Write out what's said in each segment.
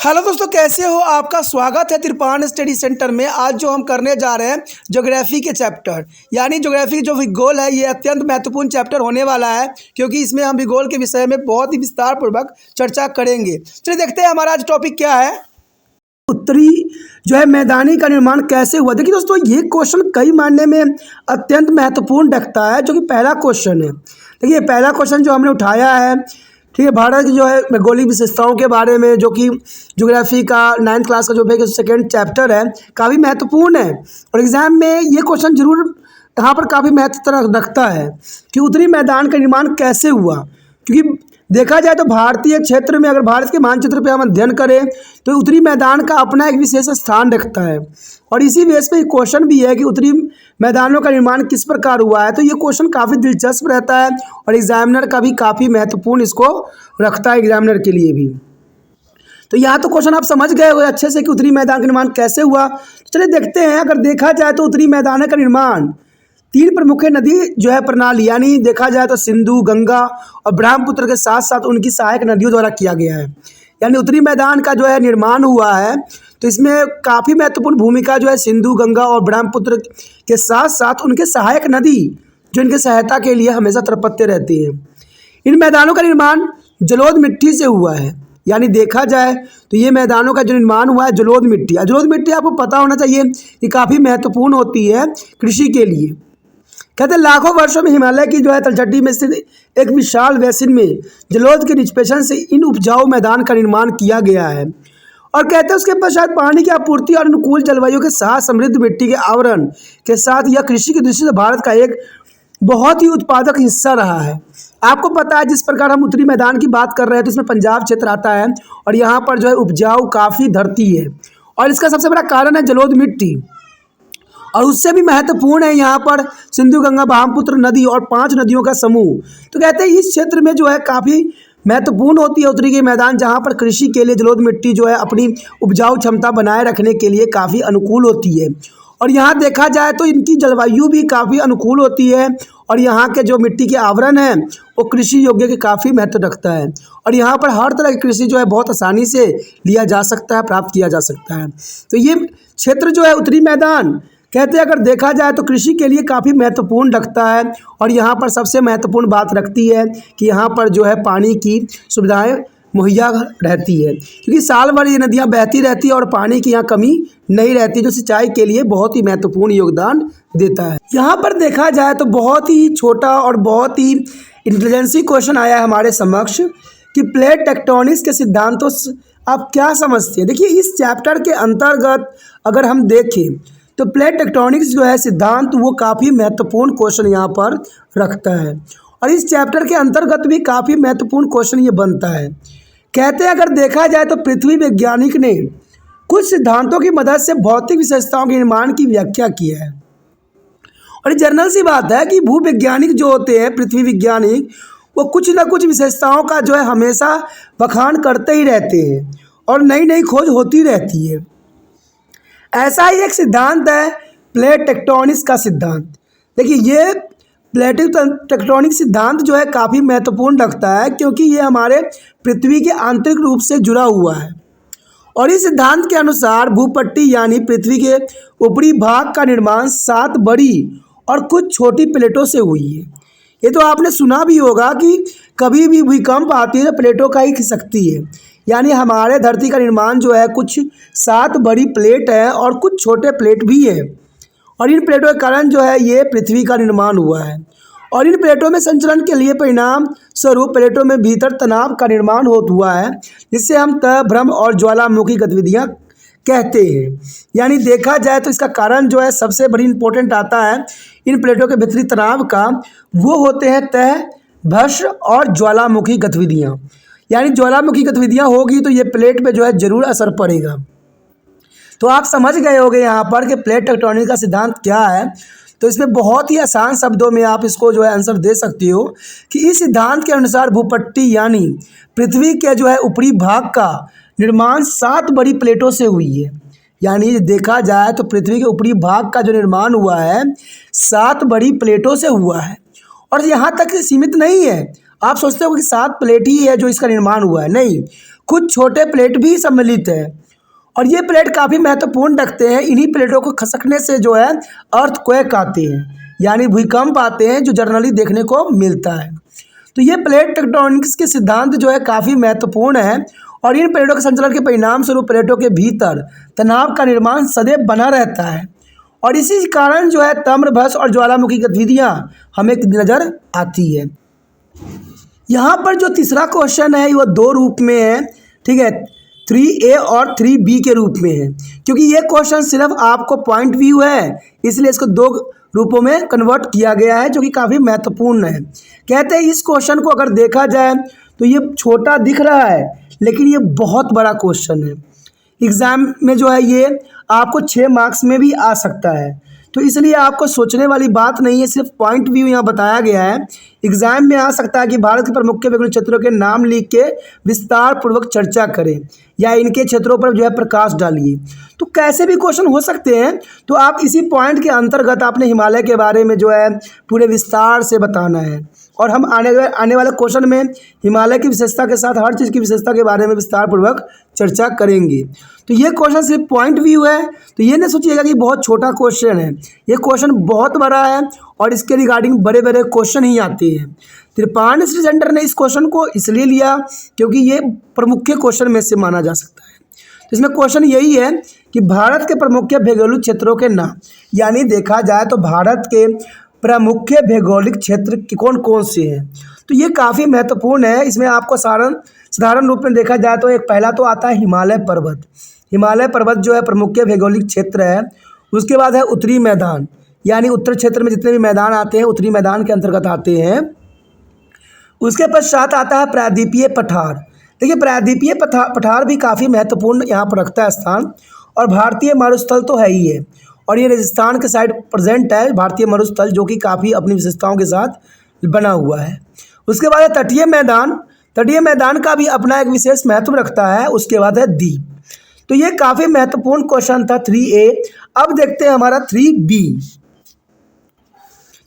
Hello दोस्तों, कैसे हो? आपका स्वागत है त्रिपाण स्टडी सेंटर में। आज जो हम करने जा रहे हैं ज्योग्राफी के चैप्टर यानी ज्योग्राफी जो भूगोल है, ये अत्यंत महत्वपूर्ण चैप्टर होने वाला है क्योंकि इसमें हम भूगोल के विषय में बहुत ही विस्तार पूर्वक चर्चा करेंगे। चलिए देखते हैं हमारा आज टॉपिक क्या है। उत्तरी जो है मैदानी का निर्माण कैसे हुआ। देखिए दोस्तों, ये क्वेश्चन कई मायने में अत्यंत महत्वपूर्ण रखता है, जो कि पहला क्वेश्चन है। देखिए पहला क्वेश्चन जो हमने उठाया है, ठीक है, भारत की जो है भौगोलिक विशेषताओं के बारे में, जो कि ज्योग्राफी का 9th क्लास का जो सेकेंड चैप्टर है, काफ़ी महत्वपूर्ण है और एग्जाम में ये क्वेश्चन जरूर यहाँ पर काफ़ी महत्व रखता है कि उत्तरी मैदान का निर्माण कैसे हुआ। क्योंकि देखा जाए तो भारतीय क्षेत्र में, अगर भारत के मानचित्र पे हम अध्ययन करें तो उत्तरी मैदान का अपना एक विशेष स्थान रखता है और इसी बेस पे क्वेश्चन भी है कि उत्तरी मैदानों का निर्माण किस प्रकार हुआ है। तो ये क्वेश्चन काफ़ी दिलचस्प रहता है और एग्जामिनर का भी काफ़ी महत्वपूर्ण इसको रखता है, एग्जामिनर के लिए भी। तो यहाँ तो क्वेश्चन आप समझ गए हो अच्छे से कि उत्तरी मैदान का निर्माण कैसे हुआ। चलिए देखते हैं। अगर देखा जाए तो उत्तरी मैदान का निर्माण 3 प्रमुख नदी जो है प्रणाली, यानी देखा जाए तो सिंधु, गंगा और ब्रह्मपुत्र के साथ साथ उनकी सहायक नदियों द्वारा किया गया है। यानी उत्तरी मैदान का जो है निर्माण हुआ है, तो इसमें काफ़ी महत्वपूर्ण भूमिका जो है सिंधु, गंगा और ब्रह्मपुत्र के साथ साथ उनके सहायक नदी जो इनके सहायता के लिए हमेशा तत्पर रहती हैं। इन मैदानों का निर्माण जलोढ़ मिट्टी से हुआ है। यानी देखा जाए तो ये मैदानों का जो निर्माण हुआ है जलोढ़ मिट्टी। जलोढ़ मिट्टी आपको पता होना चाहिए कि काफ़ी महत्वपूर्ण होती है कृषि के लिए। कहते हैं लाखों वर्षों में हिमालय की जो है तलछटी में स्थित एक विशाल बेसिन में जलोढ़ के निष्पेषण से इन उपजाऊ मैदान का निर्माण किया गया है। और कहते हैं उसके पश्चात पानी की आपूर्ति और अनुकूल जलवायु के साथ समृद्ध मिट्टी के आवरण के साथ यह कृषि की दृष्टि से भारत का एक बहुत ही उत्पादक हिस्सा रहा है। आपको पता है जिस प्रकार हम उत्तरी मैदान की बात कर रहे हैं तो इसमें पंजाब क्षेत्र आता है और यहाँ पर जो है उपजाऊ काफ़ी धरती है और इसका सबसे बड़ा कारण है जलोढ़ मिट्टी। और उससे भी महत्वपूर्ण है यहाँ पर सिंधु, गंगा, ब्रह्मपुत्र नदी और 5 नदियों का समूह। तो कहते हैं इस क्षेत्र में जो है काफ़ी महत्वपूर्ण होती है उत्तरी के मैदान, जहाँ पर कृषि के लिए जलोढ़ मिट्टी जो है अपनी उपजाऊ क्षमता बनाए रखने के लिए काफ़ी अनुकूल होती है। और यहाँ देखा जाए तो इनकी जलवायु भी काफ़ी अनुकूल होती है और यहाँ के जो मिट्टी के आवरण हैं वो कृषि योग्य के काफ़ी महत्व रखता है और यहाँ पर हर तरह की कृषि जो है बहुत आसानी से लिया जा सकता है, प्राप्त किया जा सकता है। तो ये क्षेत्र जो है उत्तरी मैदान कहते हैं अगर देखा जाए तो कृषि के लिए काफ़ी महत्वपूर्ण रखता है और यहाँ पर सबसे महत्वपूर्ण बात रखती है कि यहाँ पर जो है पानी की सुविधाएं मुहैया रहती है, क्योंकि साल भर ये नदियाँ बहती रहती है और पानी की यहाँ कमी नहीं रहती, जो सिंचाई के लिए बहुत ही महत्वपूर्ण योगदान देता है। यहाँ पर देखा जाए तो बहुत ही छोटा और बहुत ही इंटेलिजेंसी क्वेश्चन आया है हमारे समक्ष कि प्लेट टेक्टोनिक्स के सिद्धांतों से आप क्या समझते हैं। देखिए इस चैप्टर के अंतर्गत अगर हम देखें तो प्लेट टेक्टोनिक्स जो है सिद्धांत वो काफ़ी महत्वपूर्ण क्वेश्चन यहाँ पर रखता है और इस चैप्टर के अंतर्गत भी काफ़ी महत्वपूर्ण क्वेश्चन ये बनता है। कहते हैं अगर देखा जाए तो पृथ्वी वैज्ञानिक ने कुछ सिद्धांतों की मदद से भौतिक विशेषताओं के निर्माण की व्याख्या की है और ये जनरल सी बात है कि भूवैज्ञानिक जो होते हैं, पृथ्वी वैज्ञानिक, वो कुछ ना कुछ विशेषताओं का जो है हमेशा बखान करते ही रहते हैं और नई नई खोज होती रहती है। ऐसा ही एक सिद्धांत है प्लेट टेक्टोनिक्स का सिद्धांत। देखिए ये प्लेट टेक्टोनिक सिद्धांत जो है काफ़ी महत्वपूर्ण रखता है क्योंकि ये हमारे पृथ्वी के आंतरिक रूप से जुड़ा हुआ है और इस सिद्धांत के अनुसार भूपट्टी यानी पृथ्वी के ऊपरी भाग का निर्माण 7 बड़ी और कुछ छोटी प्लेटों से हुई है। ये तो आपने सुना भी होगा कि कभी भी भूकंप आती है तो प्लेटों का ही खिसकती है। यानी हमारे धरती का निर्माण जो है कुछ 7 बड़ी प्लेट है और कुछ छोटे प्लेट भी है और इन प्लेटों के कारण जो है ये पृथ्वी का निर्माण हुआ है और इन प्लेटों में संचलन के लिए परिणाम स्वरूप प्लेटों में भीतर तनाव का निर्माण हुआ है, जिससे हम तह, भ्रम और ज्वालामुखी गतिविधियाँ कहते हैं। यानी देखा जाए तो इसका कारण जो है सबसे बड़ी इंपॉर्टेंट आता है इन प्लेटों के भीतरी तनाव का, वो होते हैं तह, भ्रम और ज्वालामुखी गतिविधियाँ। यानी ज्वालामुखी गतिविधियाँ होगी तो ये प्लेट पे जो है ज़रूर असर पड़ेगा। तो आप समझ गए होंगे यहाँ पर कि प्लेट टेक्टोनिक्स का सिद्धांत क्या है। तो इसमें बहुत ही आसान शब्दों में आप इसको जो है आंसर दे सकते हो कि इस सिद्धांत के अनुसार भूपट्टी यानी पृथ्वी के जो है ऊपरी भाग का निर्माण 7 बड़ी प्लेटों से हुई है। यानी देखा जाए तो पृथ्वी के ऊपरी भाग का जो निर्माण हुआ है 7 बड़ी प्लेटों से हुआ है और यहाँ तक सीमित नहीं है। आप सोचते हो कि 7 प्लेट ही है जो इसका निर्माण हुआ है, नहीं, कुछ छोटे प्लेट भी सम्मिलित है और ये प्लेट काफ़ी महत्वपूर्ण रखते हैं। इन्हीं प्लेटों को खसकने से जो है अर्थक्वेक आते हैं, यानी भूकंप आते हैं, जो जनरली देखने को मिलता है। तो ये प्लेट टेक्टोनिक्स के सिद्धांत जो है काफ़ी महत्वपूर्ण है और इन प्लेटों के संचालन के परिणाम स्वरूप प्लेटों के भीतर तनाव का निर्माण सदैव बना रहता है और इसी कारण जो है ताम्रभस्म और ज्वालामुखी गतिविधियाँ हमें नज़र आती है। यहाँ पर जो तीसरा क्वेश्चन है वो दो रूप में है, ठीक है, 3A और 3B के रूप में है। क्योंकि ये क्वेश्चन सिर्फ आपको पॉइंट व्यू है, इसलिए इसको दो रूपों में कन्वर्ट किया गया है, जो कि काफ़ी महत्वपूर्ण है। कहते हैं इस क्वेश्चन को अगर देखा जाए तो ये छोटा दिख रहा है, लेकिन ये बहुत बड़ा क्वेश्चन है। एग्ज़ाम में जो है ये आपको 6 मार्क्स में भी आ सकता है, तो इसलिए आपको सोचने वाली बात नहीं है, सिर्फ पॉइंट व्यू यहाँ बताया गया है। एग्जाम में आ सकता है कि भारत के प्रमुख भौगोलिक क्षेत्रों के नाम लिख के विस्तार पूर्वक चर्चा करें या इनके क्षेत्रों पर जो है प्रकाश डालिए। तो कैसे भी क्वेश्चन हो सकते हैं, तो आप इसी पॉइंट के अंतर्गत आपने हिमालय के बारे में जो है पूरे विस्तार से बताना है और हम आने वाले क्वेश्चन में हिमालय की विशेषता के साथ हर चीज़ की विशेषता के बारे में विस्तार पूर्वक चर्चा करेंगे। तो ये क्वेश्चन सिर्फ पॉइंट व्यू है, तो ये नहीं सोचिएगा कि बहुत छोटा क्वेश्चन है। ये क्वेश्चन बहुत बड़ा है और इसके रिगार्डिंग बड़े बड़े क्वेश्चन ही आते हैं। त्रिपाण स्टडी सेंटर ने इस क्वेश्चन को इसलिए लिया क्योंकि ये प्रमुख क्वेश्चन में से माना जा सकता है। तो इसमें क्वेश्चन यही है कि भारत के प्रमुख भौगोलिक क्षेत्रों के नाम, यानी देखा जाए तो भारत के प्रमुख भौगोलिक क्षेत्र कौन कौन से हैं, तो ये काफ़ी महत्वपूर्ण है। इसमें आपको साधारण रूप में देखा जाए तो एक पहला तो आता है हिमालय पर्वत। हिमालय पर्वत जो है प्रमुख भौगोलिक क्षेत्र है। उसके बाद है उत्तरी मैदान, यानी उत्तर क्षेत्र में जितने भी मैदान आते हैं उत्तरी मैदान के अंतर्गत आते हैं। उसके पश्चात आता है प्रायद्वीपीय पठार। देखिए प्रायद्वीपीय पठार भी काफ़ी महत्वपूर्ण यहाँ पर रखता है स्थान, और भारतीय मरुस्थल तो है ही है, और ये राजस्थान के साइड प्रेजेंट है भारतीय मरुस्थल, जो कि काफ़ी अपनी विशेषताओं के साथ बना हुआ है। उसके बाद है तटीय मैदान। तटीय मैदान का भी अपना एक विशेष महत्व रखता है। उसके बाद है द्वीप। तो ये काफ़ी महत्वपूर्ण क्वेश्चन था 3A। अब देखते हैं हमारा 3B।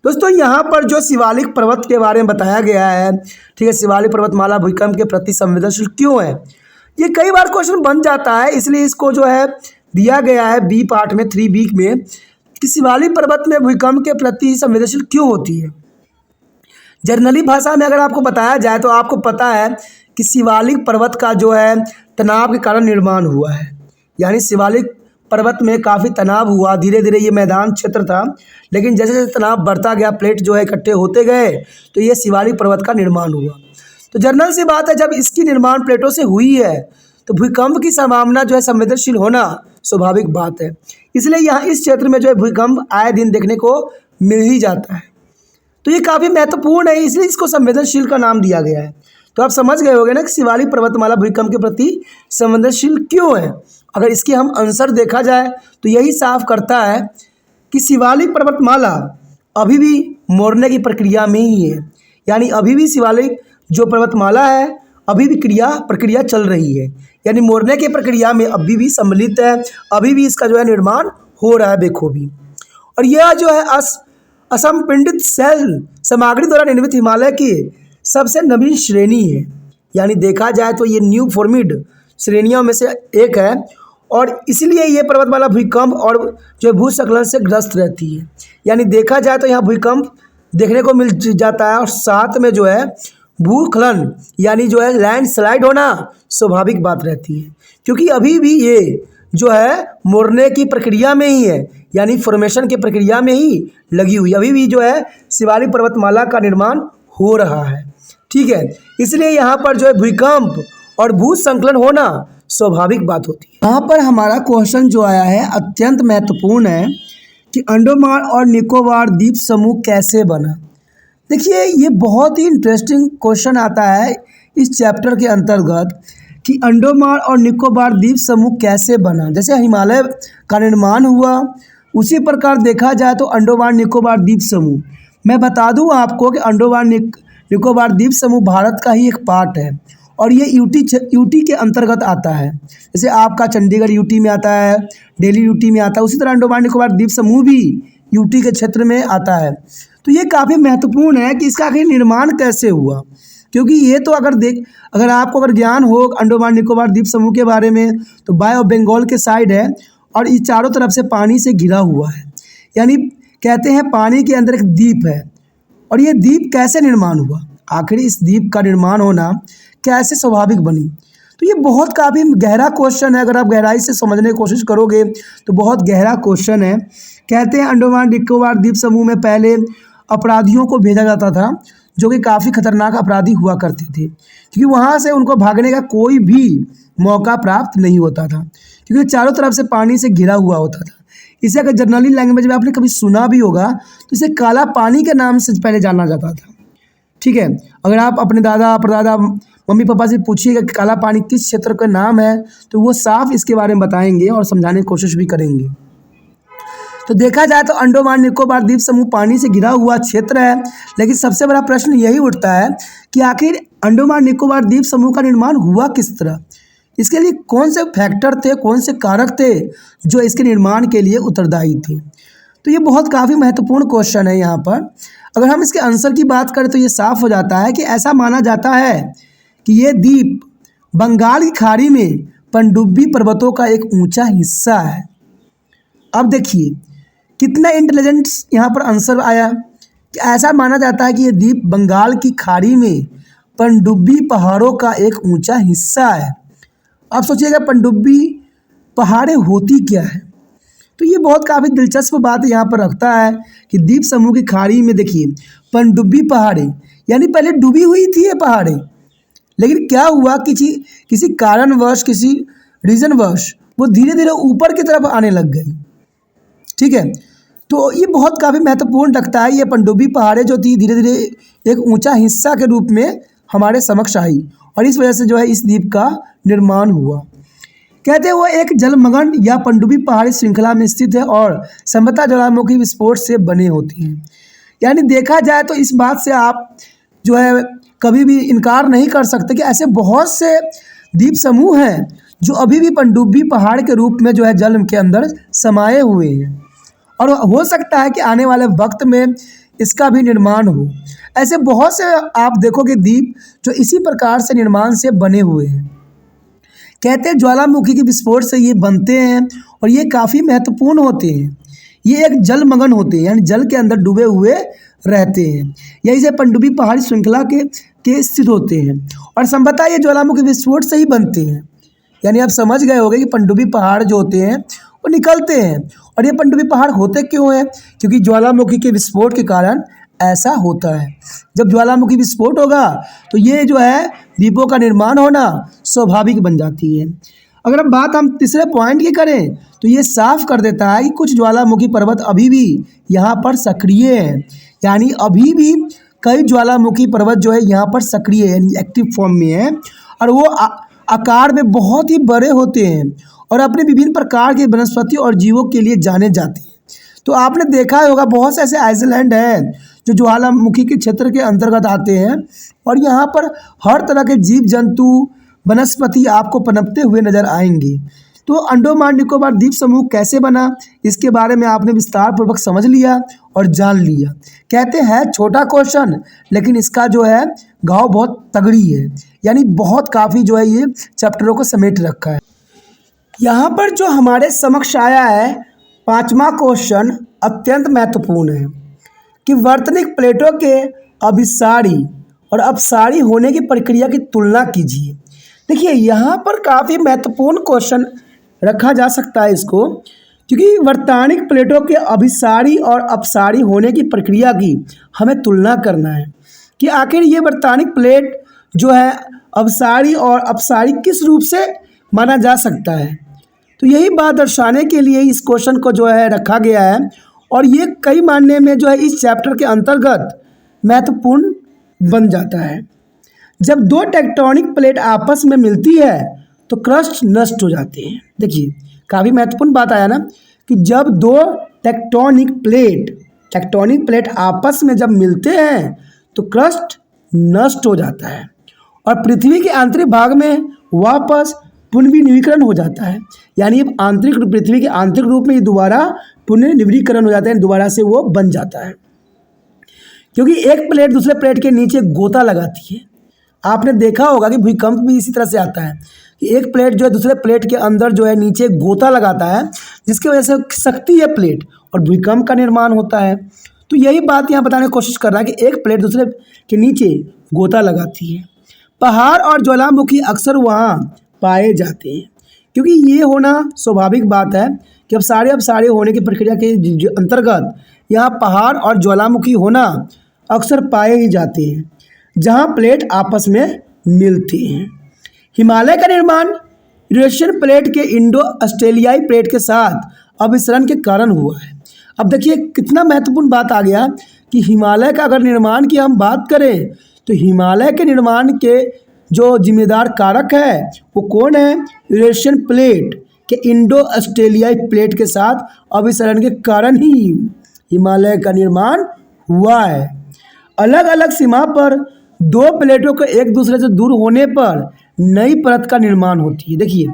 दोस्तों यहाँ पर जो शिवालिक पर्वत के बारे में बताया गया है, ठीक है, शिवालिक पर्वतमाला भूकंप के प्रति संवेदनशील क्यों है, ये कई बार क्वेश्चन बन जाता है, इसलिए इसको जो है दिया गया है बी पार्ट में 3B में कि शिवालिक पर्वत में भूकंप के प्रति संवेदनशील क्यों होती है। जर्नली भाषा में अगर आपको बताया जाए तो आपको पता है कि शिवालिक पर्वत का जो है तनाव के कारण निर्माण हुआ है, यानी शिवालिक पर्वत में काफ़ी तनाव हुआ। धीरे धीरे ये मैदान क्षेत्र था, लेकिन जैसे जैसे तनाव बढ़ता गया, प्लेट जो है इकट्ठे होते गए, तो ये शिवालिक पर्वत का निर्माण हुआ। तो जनरल सी बात है, जब इसकी निर्माण प्लेटों से हुई है तो भूकंप की संभावना जो है संवेदनशील होना स्वाभाविक बात है। इसलिए यहाँ इस क्षेत्र में जो है भूकंप आए दिन देखने को मिल ही जाता है। तो ये काफ़ी महत्वपूर्ण है, इसलिए इसको संवेदनशील का नाम दिया गया है। तो आप समझ गए होंगे ना कि शिवालिक पर्वतमाला भूकंप के प्रति संवेदनशील क्यों है। अगर इसकी हम आंसर देखा जाए तो यही साफ करता है कि शिवालिक पर्वतमाला अभी भी मोड़ने की प्रक्रिया में ही है, यानी अभी भी शिवालिक जो पर्वतमाला है अभी भी प्रक्रिया चल रही है, यानी मोड़ने की प्रक्रिया में अभी भी सम्मिलित है, अभी भी इसका जो है निर्माण हो रहा है बेखूबी। और यह जो है असंपिंडित सेल सामग्री द्वारा निर्मित हिमालय की सबसे नवीन श्रेणी है, यानी देखा जाए तो ये न्यू फॉर्मिड श्रेणियों में से एक है, और इसलिए ये पर्वतमाला भूकंप और जो भूस्खलन से ग्रस्त रहती है। यानी देखा जाए तो यहाँ भूकंप देखने को मिल जाता है और साथ में जो है भूस्खलन यानी जो है लैंडस्लाइड होना स्वाभाविक बात रहती है, क्योंकि अभी भी ये जो है मोड़ने की प्रक्रिया में ही है, यानी फॉर्मेशन की प्रक्रिया में ही लगी हुई, अभी भी जो है शिवालिक पर्वतमाला का निर्माण हो रहा है। ठीक है, इसलिए यहाँ पर जो है भूकंप और भूस्खलन होना स्वाभाविक बात होती है। यहाँ पर हमारा क्वेश्चन जो आया है अत्यंत महत्वपूर्ण है कि अंडमान और निकोबार द्वीप समूह कैसे बना। देखिए ये बहुत ही इंटरेस्टिंग क्वेश्चन आता है इस चैप्टर के अंतर्गत कि अंडमान और निकोबार द्वीप समूह कैसे बना। जैसे हिमालय का निर्माण हुआ, उसी प्रकार देखा जाए तो अंडमान निकोबार द्वीप समूह, मैं बता दूं आपको कि अंडमान निकोबार द्वीप समूह भारत का ही एक पार्ट है और ये यूटी के अंतर्गत आता है। जैसे आपका चंडीगढ़ यूटी में आता है, दिल्ली यूटी में आता है, उसी तरह अंडमान निकोबार द्वीप समूह भी यूटी के क्षेत्र में आता है। तो ये काफ़ी महत्वपूर्ण है कि इसका आखिर निर्माण कैसे हुआ। क्योंकि ये तो अगर आपको ज्ञान हो अंडमान निकोबार द्वीप समूह के बारे में, तो बाय ऑफ बंगाल के साइड है और इस चारों तरफ से पानी से घिरा हुआ है। यानी कहते हैं पानी के अंदर एक द्वीप है। और ये द्वीप कैसे निर्माण हुआ, आखिर इस द्वीप का निर्माण होना कैसे स्वाभाविक बनी, तो ये बहुत काफ़ी गहरा क्वेश्चन है। अगर आप गहराई से समझने की कोशिश करोगे तो बहुत गहरा क्वेश्चन है। कहते हैं अंडमान निकोबार द्वीप समूह में पहले अपराधियों को भेजा जाता था जो कि काफ़ी खतरनाक अपराधी हुआ करते थे, क्योंकि वहाँ से उनको भागने का कोई भी मौका प्राप्त नहीं होता था, क्योंकि चारों तरफ से पानी से घिरा हुआ होता था। इसे अगर जनरली लैंग्वेज में आपने कभी सुना भी होगा तो इसे काला पानी के नाम से पहले जाना जाता था। ठीक है, अगर आप अपने दादा परदादा मम्मी पापा से पूछिएगा कि काला पानी किस क्षेत्र का नाम है, तो वो साफ इसके बारे में बताएंगे और समझाने की कोशिश भी करेंगे। तो देखा जाए तो अंडमान निकोबार द्वीप समूह पानी से घिरा हुआ क्षेत्र है, लेकिन सबसे बड़ा प्रश्न यही उठता है कि आखिर अंडमान निकोबार द्वीप समूह का निर्माण हुआ किस तरह, इसके लिए कौन से फैक्टर थे, कौन से कारक थे जो इसके निर्माण के लिए उत्तरदायी थे। तो ये बहुत काफ़ी महत्वपूर्ण क्वेश्चन है। यहाँ पर अगर हम इसके आंसर की बात करें तो ये साफ हो जाता है कि ऐसा माना जाता है कि ये द्वीप बंगाल की खाड़ी में पनडुब्बी पर्वतों का एक ऊंचा हिस्सा है। अब देखिए कितना इंटेलिजेंट यहाँ पर आंसर आया कि ऐसा माना जाता है कि ये द्वीप बंगाल की खाड़ी में पनडुब्बी पहाड़ों का एक ऊंचा हिस्सा है। अब सोचिएगा पनडुब्बी पहाड़ें होती क्या है, तो ये बहुत काफ़ी दिलचस्प बात यहाँ पर रखता है कि द्वीप समूह की खाड़ी में देखिए पनडुब्बी पहाड़ें, यानी पहले डूबी हुई थी ये पहाड़ें, लेकिन क्या हुआ किसी कारणवश, किसी रीजनवश वो धीरे धीरे ऊपर की तरफ आने लग गई। ठीक है, तो ये बहुत काफ़ी महत्वपूर्ण रखता है। ये पनडुब्बी पहाड़ें जो थी धीरे धीरे एक ऊंचा हिस्सा के रूप में हमारे समक्ष आई और इस वजह से जो है इस द्वीप का निर्माण हुआ। कहते हैं वो एक जलमग्न या पनडुब्बी पहाड़ी श्रृंखला में स्थित है और संभवतः ज्वालामुखी विस्फोट से बने होती हैं। यानी देखा जाए तो इस बात से आप जो है कभी भी इनकार नहीं कर सकते कि ऐसे बहुत से द्वीप समूह हैं जो अभी भी पनडुब्बी पहाड़ के रूप में जो है जल के अंदर समाये हुए हैं और हो सकता है कि आने वाले वक्त में इसका भी निर्माण हो। ऐसे बहुत से आप देखोगे द्वीप जो इसी प्रकार से निर्माण से बने हुए हैं। कहते हैं ज्वालामुखी के विस्फोट से ये बनते हैं और ये काफ़ी महत्वपूर्ण होते हैं। ये एक जलमग्न होते हैं, यानी जल के अंदर डूबे हुए रहते हैं, यही से पनडुब्बी पहाड़ी श्रृंखला के स्थित होते हैं और संभवतः ये ज्वालामुखी विस्फोट से ही बनते हैं। यानी आप समझ गए होंगे कि पनडुब्बी पहाड़ जो होते हैं वो निकलते हैं। और ये पनडुब्बी पहाड़ होते क्यों हैं, क्योंकि ज्वालामुखी के विस्फोट के कारण ऐसा होता है। जब ज्वालामुखी विस्फोट होगा तो ये जो है द्वीपों का निर्माण होना स्वाभाविक बन जाती है। अगर हम तीसरे पॉइंट की करें तो ये साफ कर देता है कि कुछ ज्वालामुखी पर्वत अभी भी यहाँ पर सक्रिय हैं, यानी अभी भी कई ज्वालामुखी पर्वत जो है यहाँ पर सक्रिय है, यानी एक्टिव फॉर्म में है और वो आकार में बहुत ही बड़े होते हैं और अपने विभिन्न प्रकार के वनस्पति और जीवों के लिए जाने जाते हैं। तो आपने देखा होगा बहुत से ऐसे आइलैंड हैं जो ज्वालामुखी के क्षेत्र के अंतर्गत आते हैं और यहाँ पर हर तरह के जीव जंतु वनस्पति आपको पनपते हुए नजर आएंगे। तो अंडमान निकोबार द्वीप समूह कैसे बना, इसके बारे में आपने विस्तार पूर्वक समझ लिया और जान लिया। कहते हैं छोटा क्वेश्चन लेकिन इसका जो है घाव बहुत तगड़ी है, यानी बहुत काफ़ी जो है ये चैप्टरों को समेट रखा है। यहाँ पर जो हमारे समक्ष आया है पांचवा क्वेश्चन अत्यंत महत्वपूर्ण है कि वर्तनिक प्लेटों के अभिसारी और अपसारी होने की प्रक्रिया की तुलना कीजिए। देखिए यहाँ पर काफ़ी महत्वपूर्ण क्वेश्चन रखा जा सकता है इसको, क्योंकि वर्तनिक प्लेटों के अभिसारी और अपसारी होने की प्रक्रिया की हमें तुलना करना है कि आखिर ये वर्तनिक प्लेट जो है अभिसारी और अपसारी किस रूप से माना जा सकता है। तो यही बात दर्शाने के लिए इस क्वेश्चन को जो है रखा गया है और ये कई मायने में जो है इस चैप्टर के अंतर्गत महत्वपूर्ण बन जाता है। जब दो टेक्टोनिक प्लेट आपस में मिलती है तो क्रस्ट नष्ट हो जाते हैं। देखिए काफ़ी महत्वपूर्ण बात आया ना कि जब दो टेक्टोनिक प्लेट आपस में जब मिलते हैं तो क्रस्ट नष्ट हो जाता है और पृथ्वी के आंतरिक भाग में वापस पुनर्नवीनीकरण हो जाता है। यानी पृथ्वी के आंतरिक रूप में ये दोबारा पुनर्नवीनीकरण हो जाता है, दोबारा से वो बन जाता है, क्योंकि एक प्लेट दूसरे प्लेट के नीचे गोता लगाती है। आपने देखा होगा कि भूकंप भी इसी तरह से आता है कि एक प्लेट जो है दूसरे प्लेट के अंदर जो है नीचे गोता लगाता है, जिसकी वजह से सकती है प्लेट और भूकंप का निर्माण होता है। तो यही बात यहाँ बताने की कोशिश कर रहा है कि एक प्लेट दूसरे के नीचे गोता लगाती है। पहाड़ और ज्वालामुखी अक्सर वहाँ पाए जाते हैं, क्योंकि ये होना स्वाभाविक बात है कि अब सारे होने की प्रक्रिया के अंतर्गत यहाँ पहाड़ और ज्वालामुखी होना अक्सर पाए ही जाते हैं, जहाँ प्लेट आपस में मिलती हैं। हिमालय का निर्माण यूरेशियन प्लेट के इंडो ऑस्ट्रेलियाई प्लेट के साथ अभिसरण के कारण हुआ है। अब देखिए कितना महत्वपूर्ण बात आ गया कि हिमालय का अगर निर्माण की हम बात करें तो हिमालय के निर्माण के जो जिम्मेदार कारक है वो कौन है? यूरेशियन प्लेट के इंडो ऑस्ट्रेलियाई प्लेट के साथ अभिसरण के कारण ही हिमालय का निर्माण हुआ है। अलग अलग सीमा पर दो प्लेटों के एक दूसरे से दूर होने पर नई परत का निर्माण होती है। देखिए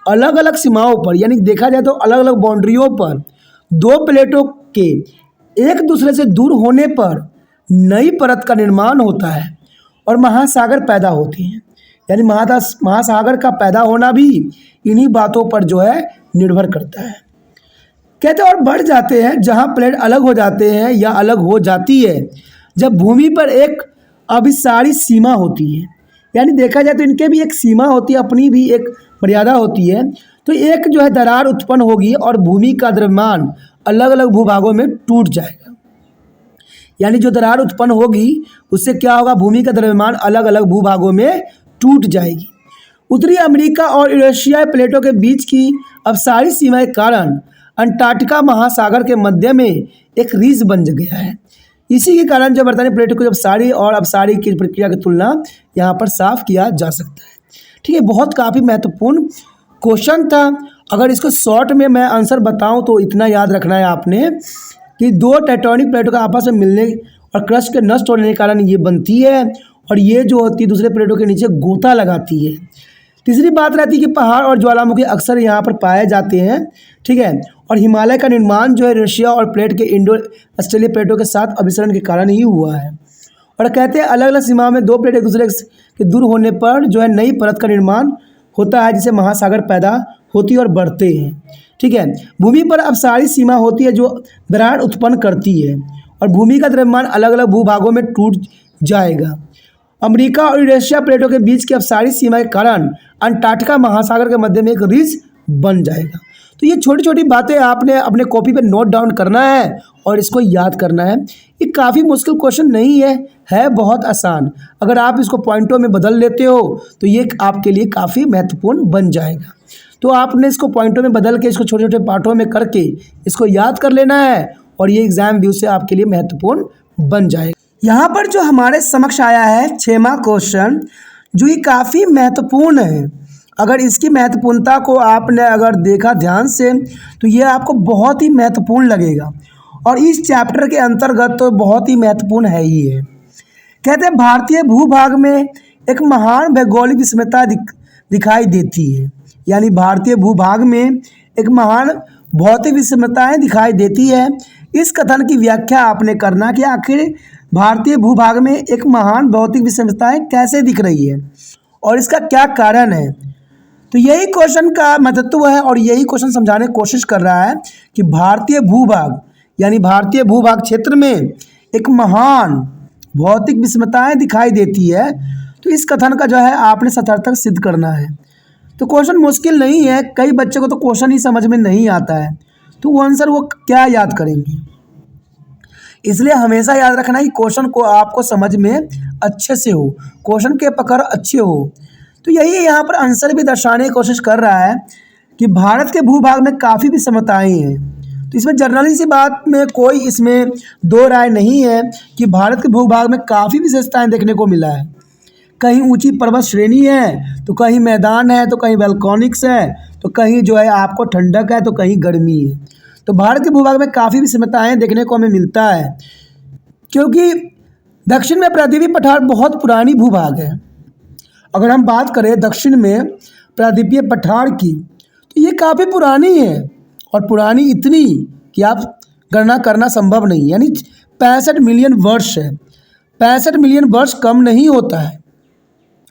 अलग अलग सीमाओं पर, यानी देखा जाए तो अलग अलग बाउंड्रियों पर दो प्लेटों के एक दूसरे से दूर होने पर नई परत का निर्माण होता है और महासागर पैदा होते हैं। यानी महासागर का पैदा होना भी इन्हीं बातों पर जो है निर्भर करता है। कहते हैं और बढ़ जाते हैं जहाँ प्लेट अलग हो जाते हैं या अलग हो जाती है जब भूमि पर एक अभिसारी सीमा होती है। यानी देखा जाए तो इनके भी एक सीमा होती है, अपनी भी एक मर्यादा होती है। तो एक जो है दरार उत्पन्न होगी और भूमि का द्रव्यमान अलग अलग भूभागों में टूट जाएगा। यानी जो दरार उत्पन्न होगी उससे क्या होगा? भूमि का द्रव्यमान अलग अलग भूभागों में टूट जाएगी। उत्तरी अमेरिका और यूरेशियाई प्लेटों के बीच की अभिसारी सीमा के कारण अंटार्कटिका महासागर के मध्य में एक रिज बन गया है। इसी के कारण जो बर्तानी प्लेटों को जब सारी और अभिसारी की प्रक्रिया की तुलना यहाँ पर साफ किया जा सकता है। ठीक है, बहुत काफ़ी महत्वपूर्ण क्वेश्चन था। अगर इसको शॉर्ट में मैं आंसर बताऊं तो इतना याद रखना है आपने कि दो टेक्टोनिक प्लेटों का आपस में मिलने और क्रस्ट के नष्ट होने के कारण ये बनती है और ये जो होती है दूसरे प्लेटों के नीचे गोता लगाती है। तीसरी बात रहती है कि पहाड़ और ज्वालामुखी अक्सर यहाँ पर पाए जाते हैं। ठीक है, और हिमालय का निर्माण जो है रशिया और प्लेट के इंडो ऑस्ट्रेलिया प्लेटों के साथ अभिसरण के कारण ही हुआ है। और कहते हैं अलग अलग सीमा में दो प्लेट एक दूसरे के दूर होने पर जो है नई परत का निर्माण होता है, जिसे महासागर पैदा होती है और बढ़ते हैं। ठीक है, भूमि पर अभिसारी सीमा होती है जो दरार उत्पन्न करती है और भूमि का द्रव्यमान अलग अलग भूभागों में टूट जाएगा। अमेरिका और यूरेशिया प्लेटों के बीच की अभिसारी सीमा के कारण अंटार्कटिका महासागर के मध्य में एक रिज बन जाएगा। तो ये छोटी छोटी बातें आपने अपने कॉपी पे नोट डाउन करना है और इसको याद करना है। ये काफ़ी मुश्किल क्वेश्चन नहीं है बहुत आसान। अगर आप इसको पॉइंटों में बदल लेते हो तो ये आपके लिए काफ़ी महत्वपूर्ण बन जाएगा। तो आपने इसको पॉइंटों में बदल के इसको छोटे छोटे पार्टों में करके इसको याद कर लेना है और ये एग्ज़ाम व्यू से आपके लिए महत्वपूर्ण बन जाएगा। यहाँ पर जो हमारे समक्ष आया है 6वां क्वेश्चन, जो ये काफ़ी महत्वपूर्ण है। अगर इसकी महत्वपूर्णता को आपने अगर देखा ध्यान से तो ये आपको बहुत ही महत्वपूर्ण लगेगा और इस चैप्टर के अंतर्गत तो बहुत ही महत्वपूर्ण है ही है। कहते हैं भारतीय भूभाग में एक महान भौगोलिक विषमता दिखाई देती है। यानी भारतीय भूभाग में एक महान भौतिक विषमताएं दिखाई देती है। इस कथन की व्याख्या आपने करना कि आखिर भारतीय भूभाग में एक महान भौतिक विषमताएं कैसे दिख रही है और इसका क्या कारण है। तो यही क्वेश्चन का महत्व है और यही क्वेश्चन समझाने की कोशिश कर रहा है कि भारतीय भूभाग यानी भारतीय भूभाग क्षेत्र में एक महान भौतिक विषमताएं दिखाई देती है। तो इस कथन का जो है आपने सतर्थक सिद्ध करना है। तो क्वेश्चन मुश्किल नहीं है, कई बच्चों को तो क्वेश्चन ही समझ में नहीं आता है तो वो आंसर वो क्या याद करेंगे। इसलिए हमेशा याद रखना कि क्वेश्चन को आपको समझ में अच्छे से हो, क्वेश्चन के पकड़ अच्छे हो। तो यही यहाँ पर आंसर भी दर्शाने की कोशिश कर रहा है कि भारत के भूभाग में काफ़ी विषमताएं हैं। तो इसमें जनरली सी बात में कोई इसमें दो राय नहीं है कि भारत के भूभाग में काफ़ी विशेषताएं देखने को मिला है। कहीं ऊंची पर्वत श्रेणी है तो कहीं मैदान है तो कहीं वोल्केनिक्स है तो कहीं जो है आपको ठंडक है तो कहीं गर्मी है। तो भारत के भूभाग में काफ़ी विषमताएं देखने को हमें मिलता है, क्योंकि दक्षिण में प्रायद्वीपीय पठार बहुत पुरानी भूभाग है। अगर हम बात करें दक्षिण में प्रायद्वीपीय पठार की तो ये काफ़ी पुरानी है और पुरानी इतनी कि आप गणना करना संभव नहीं, यानी 65 मिलियन वर्ष है। 65 मिलियन वर्ष कम नहीं होता है।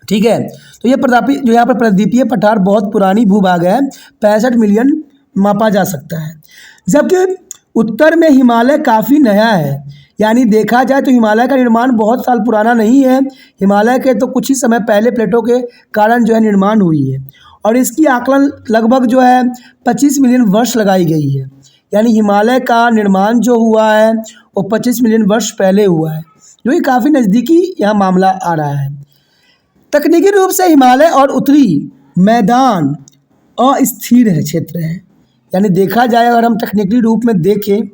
ठीक है। तो ये प्रतापी जो यहाँ पर प्रदीपीय पठार बहुत पुरानी भूभाग है, 65 मिलियन मापा जा सकता है। जबकि उत्तर में हिमालय काफ़ी नया है, यानी देखा जाए तो हिमालय का निर्माण बहुत साल पुराना नहीं है। हिमालय के तो कुछ ही समय पहले प्लेटों के कारण जो है निर्माण हुई है, और इसकी आकलन लगभग जो है 25 मिलियन वर्ष लगाई गई है। यानी हिमालय का निर्माण जो हुआ है वो 25 मिलियन वर्ष पहले हुआ है, जो कि काफ़ी नज़दीकी यहाँ मामला आ रहा है। तकनीकी रूप से हिमालय और उत्तरी मैदान अस्थिर है क्षेत्र है। यानी देखा जाए अगर हम तकनीकी रूप में देखें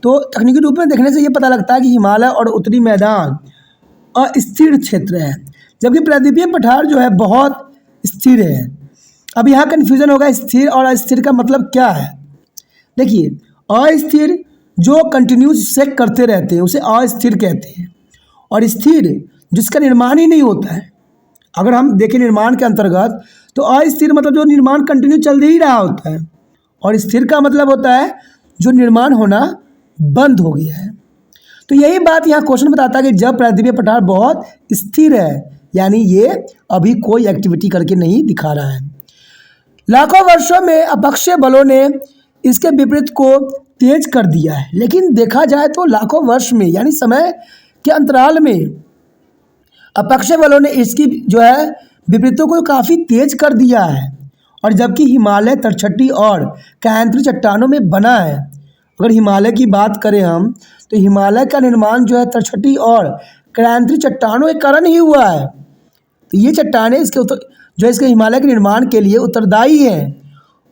तो तकनीकी रूप में देखने से ये पता लगता है कि हिमालय और उत्तरी मैदान अस्थिर क्षेत्र है, जबकि प्रायद्वीपीय पठार जो है बहुत स्थिर है। अब यहाँ कन्फ्यूज़न होगा, स्थिर और अस्थिर का मतलब क्या है। देखिए, अस्थिर जो कंटिन्यूस चेक करते रहते हैं उसे अस्थिर कहते हैं, और स्थिर जिसका निर्माण ही नहीं होता है। अगर हम देखें निर्माण के अंतर्गत तो अस्थिर मतलब जो निर्माण कंटिन्यू चल ही रहा होता है, और स्थिर का मतलब होता है जो निर्माण होना बंद हो गया है। तो यही बात यहाँ क्वेश्चन बताता है कि जब प्रायद्वीपीय पठार बहुत स्थिर है, यानी ये अभी कोई एक्टिविटी करके नहीं दिखा रहा है। लाखों वर्षों में अपक्षय बलों ने इसके विपरीत को तेज कर दिया है, लेकिन देखा जाए तो लाखों वर्ष में यानी समय के अंतराल में अपक्षय बलों ने इसकी जो है विपरीतों को काफ़ी तेज कर दिया है। और जबकि हिमालय तटछटी और कायांतरी चट्टानों में बना है। अगर हिमालय की बात करें हम तो हिमालय का निर्माण जो है तटछटी और कायांतरी चट्टानों के कारण ही हुआ है। तो ये चट्टानें इसके हिमालय के निर्माण के लिए उत्तरदायी हैं,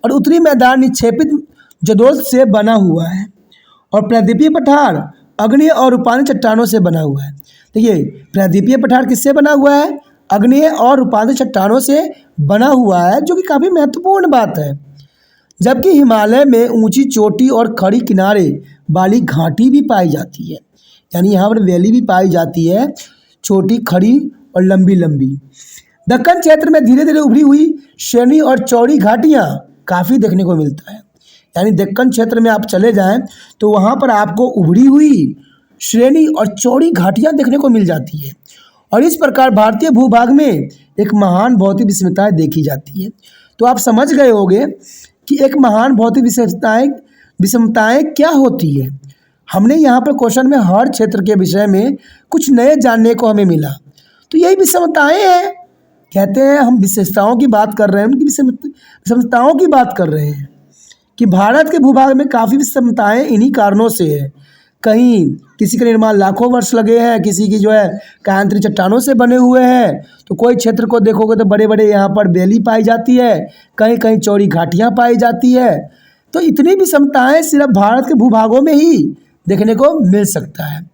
और उत्तरी मैदान निक्षेपित जदोल से बना हुआ है, और प्रायद्वीपीय पठार अग्नेय और रूपांतर चट्टानों से बना हुआ है। देखिए, प्रायद्वीपीय पठार किससे बना हुआ है? अग्नेय और रूपांतर चट्टानों से बना हुआ है, जो कि काफ़ी महत्वपूर्ण बात है। जबकि हिमालय में ऊंची चोटी और खड़ी किनारे वाली घाटी भी पाई जाती है, यानी यहाँ पर वैली भी पाई जाती है, छोटी, खड़ी और लंबी लंबी। दक्कन क्षेत्र में धीरे धीरे उभरी हुई श्रेणी और चौड़ी घाटियाँ काफ़ी देखने को मिलता है। यानी दक्कन क्षेत्र में आप चले जाएं तो वहाँ पर आपको उभरी हुई श्रेणी और चौड़ी घाटियाँ देखने को मिल जाती है, और इस प्रकार भारतीय भूभाग में एक महान भौतिक विषमताएँ देखी जाती है। तो आप समझ गए होंगे कि एक महान भौतिक विषमताएँ क्या होती है। हमने यहाँ पर क्वेश्चन में हर क्षेत्र के विषय में कुछ नए जानने को हमें मिला। तो यही विषमताएँ हैं, कहते हैं हम विशेषताओं की बात कर रहे हैं, उनकी विषमताओं की बात कर रहे हैं कि भारत के भूभाग में काफ़ी विषमताएँ इन्हीं कारणों से है। कहीं किसी का निर्माण लाखों वर्ष लगे हैं, किसी की जो है कायांतरी चट्टानों से बने हुए हैं। तो कोई क्षेत्र को देखोगे तो बड़े बड़े यहाँ पर बेली पाई जाती है, कहीं कहीं चौड़ी घाटियाँ पाई जाती है। तो इतनी विषमताएँ सिर्फ भारत के भूभागों में ही देखने को मिल सकता है।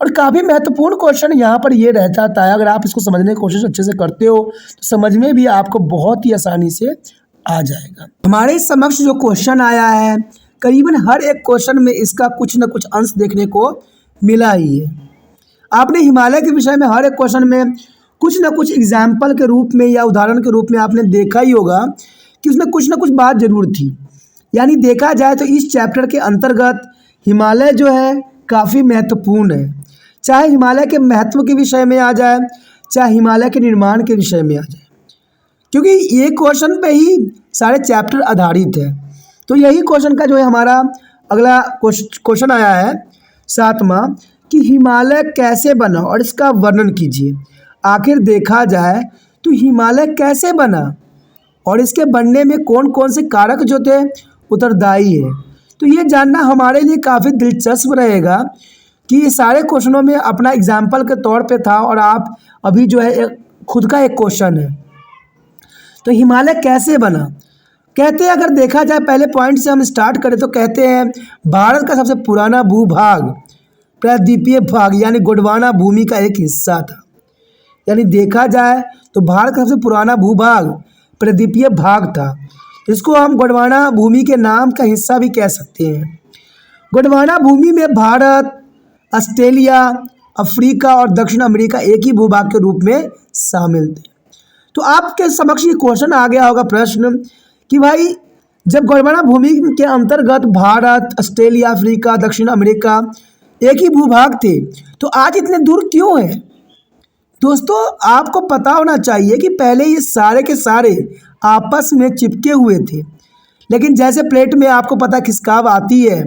और काफ़ी महत्वपूर्ण क्वेश्चन यहाँ पर ये रहता है, अगर आप इसको समझने की कोशिश अच्छे से करते हो तो समझ में भी आपको बहुत ही आसानी से आ जाएगा। हमारे समक्ष जो क्वेश्चन आया है, करीबन हर एक क्वेश्चन में इसका कुछ न कुछ अंश देखने को मिला ही है। आपने हिमालय के विषय में हर एक क्वेश्चन में कुछ न कुछ एग्जाम्पल के रूप में या उदाहरण के रूप में आपने देखा ही होगा कि उसमें कुछ न कुछ बात जरूर थी। यानी देखा जाए तो इस चैप्टर के अंतर्गत हिमालय जो है काफ़ी महत्वपूर्ण है, चाहे हिमालय के महत्व के विषय में आ जाए, चाहे हिमालय के निर्माण के विषय में आ जाए, क्योंकि ये क्वेश्चन पे ही सारे चैप्टर आधारित है। तो यही क्वेश्चन का जो है हमारा अगला क्वेश्चन आया है 7वां कि हिमालय कैसे बना और इसका वर्णन कीजिए। आखिर देखा जाए तो हिमालय कैसे बना और इसके बनने में कौन कौन से कारक जो थे उत्तरदायी है। तो ये जानना हमारे लिए काफ़ी दिलचस्प रहेगा कि ये सारे क्वेश्चनों में अपना एग्जाम्पल के तौर पे था, और आप अभी जो है खुद का एक क्वेश्चन है। तो हिमालय कैसे बना, कहते हैं अगर देखा जाए पहले पॉइंट से हम स्टार्ट करें तो कहते हैं भारत का सबसे पुराना भूभाग प्रायद्वीपीय भाग यानी गोंडवाना भूमि का एक हिस्सा था। यानी देखा जाए तो भारत का सबसे पुराना भूभाग प्रायद्वीपीय भाग था, इसको हम गोंडवाना भूमि के नाम का हिस्सा भी कह सकते हैं। गोंडवाना भूमि में भारत, ऑस्ट्रेलिया, अफ्रीका और दक्षिण अमेरिका एक ही भूभाग के रूप में शामिल थे। तो आपके समक्ष ये क्वेश्चन आ गया होगा प्रश्न कि भाई जब गोंडवाना भूमि के अंतर्गत भारत, ऑस्ट्रेलिया, अफ्रीका, दक्षिण अमेरिका एक ही भूभाग थे, तो आज इतने दूर क्यों है? दोस्तों आपको पता होना चाहिए कि पहले ये सारे के सारे आपस में चिपके हुए थे, लेकिन जैसे प्लेट में आपको पता खिसकाव आती है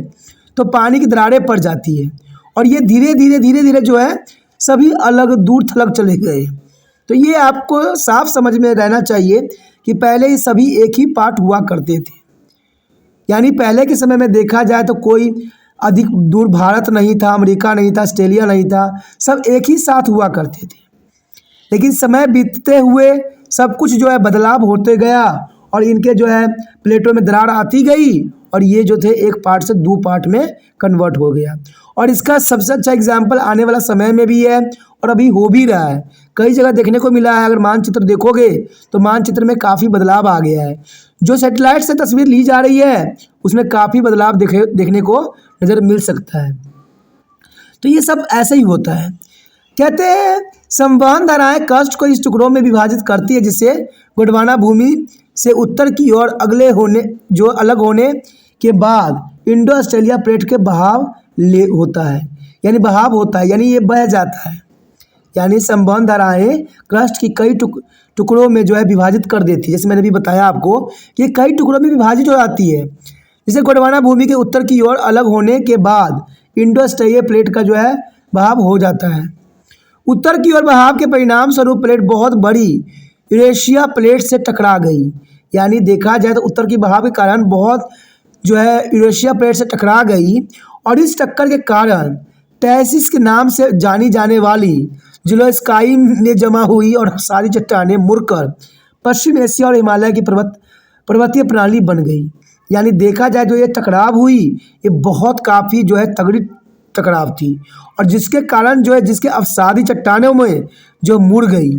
तो पानी की दरारें पड़ जाती है और ये धीरे धीरे जो है सभी अलग दूर थलग चले गए। तो ये आपको साफ समझ में रहना चाहिए कि पहले ये सभी एक ही पार्ट हुआ करते थे। यानी पहले के समय में देखा जाए तो कोई अधिक दूर भारत नहीं था, अमेरिका नहीं था, ऑस्ट्रेलिया नहीं था, सब एक ही साथ हुआ करते थे। लेकिन समय बीतते हुए सब कुछ जो है बदलाव होते गया और इनके जो है प्लेटों में दरार आती गई और ये जो थे एक पार्ट से दो पार्ट में कन्वर्ट हो गया। और इसका सबसे अच्छा एग्जाम्पल आने वाला समय में भी है और अभी हो भी रहा है, कई जगह देखने को मिला है। अगर मानचित्र देखोगे तो मानचित्र में काफ़ी बदलाव आ गया है। जो सैटेलाइट से तस्वीर ली जा रही है उसमें काफ़ी बदलाव देखने को नज़र मिल सकता है। तो ये सब ऐसे ही होता है। कहते हैं संवहन धाराएं कास्ट को इस टुकड़ों में विभाजित करती है, जिससे गोंडवाना भूमि से उत्तर की ओर अलग होने के बाद इंडो ऑस्ट्रेलिया प्लेट के बहाव होता है, यानी ये बह जाता है। यानी संवहन धाराएं क्रस्ट की कई टुकड़ों में जो है विभाजित कर देती है। जैसे मैंने भी बताया आपको कि ये कई टुकड़ों में विभाजित हो जाती है। जैसे गोंडवाना भूमि के उत्तर की ओर अलग होने के बाद इंडो ऑस्ट्रेलिया प्लेट का जो है बहाव हो जाता है। उत्तर की ओर बहाव के परिणाम स्वरूप प्लेट बहुत बड़ी यूरेशिया प्लेट से टकरा गई। यानी देखा जाए तो उत्तर की बहाव के कारण बहुत जो है यूरेशिया प्लेट से टकरा गई और इस टक्कर के कारण टैसिस के नाम से जानी जाने वाली जुलोस्काई में जमा हुई और सारी चट्टानें मुड़कर पश्चिम एशिया और हिमालय की पर्वतीय प्रणाली बन गई। यानी देखा जाए जो ये टकराव हुई ये बहुत काफ़ी जो है तगड़ी टकराव थी और जिसके कारण जो है जिसके अवसादी चट्टानों में जो मुड़ गई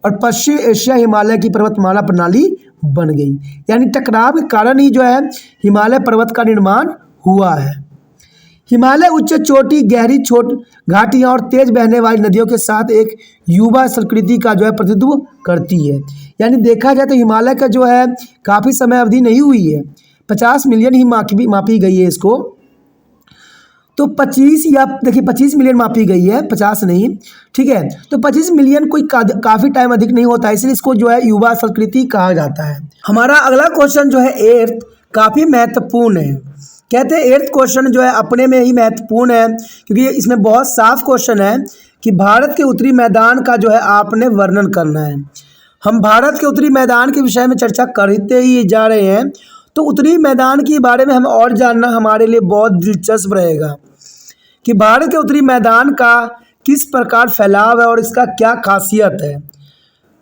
और पश्चिम एशिया हिमालय की पर्वतमाला प्रणाली बन गई। यानी टकराव के कारण ही जो है हिमालय पर्वत का निर्माण हुआ है। हिमालय उच्च चोटी, गहरी घाटियाँ और तेज बहने वाली नदियों के साथ एक युवा संस्कृति का जो है प्रतिनिधित्व करती है। यानी देखा जाए तो हिमालय का जो है काफ़ी समय अवधि नहीं हुई है, 50 मिलियन ही मापी गई है इसको। तो 25 मिलियन मापी गई है, 50 नहीं, ठीक है। तो 25 मिलियन कोई काफ़ी टाइम अधिक नहीं होता है, इसलिए इसको जो है युवा संस्कृति कहा जाता है। हमारा अगला क्वेश्चन जो है एर्थ काफ़ी महत्वपूर्ण है। कहते हैं एर्थ क्वेश्चन जो है अपने में ही महत्वपूर्ण है क्योंकि इसमें बहुत साफ क्वेश्चन है कि भारत के उत्तरी मैदान का जो है आपने वर्णन करना है। हम भारत के उत्तरी मैदान के विषय में चर्चा करते ही जा रहे हैं, तो उत्तरी मैदान के बारे में हम और जानना हमारे लिए बहुत दिलचस्प रहेगा कि भारत के उत्तरी मैदान का किस प्रकार फैलाव है और इसका क्या खासियत है।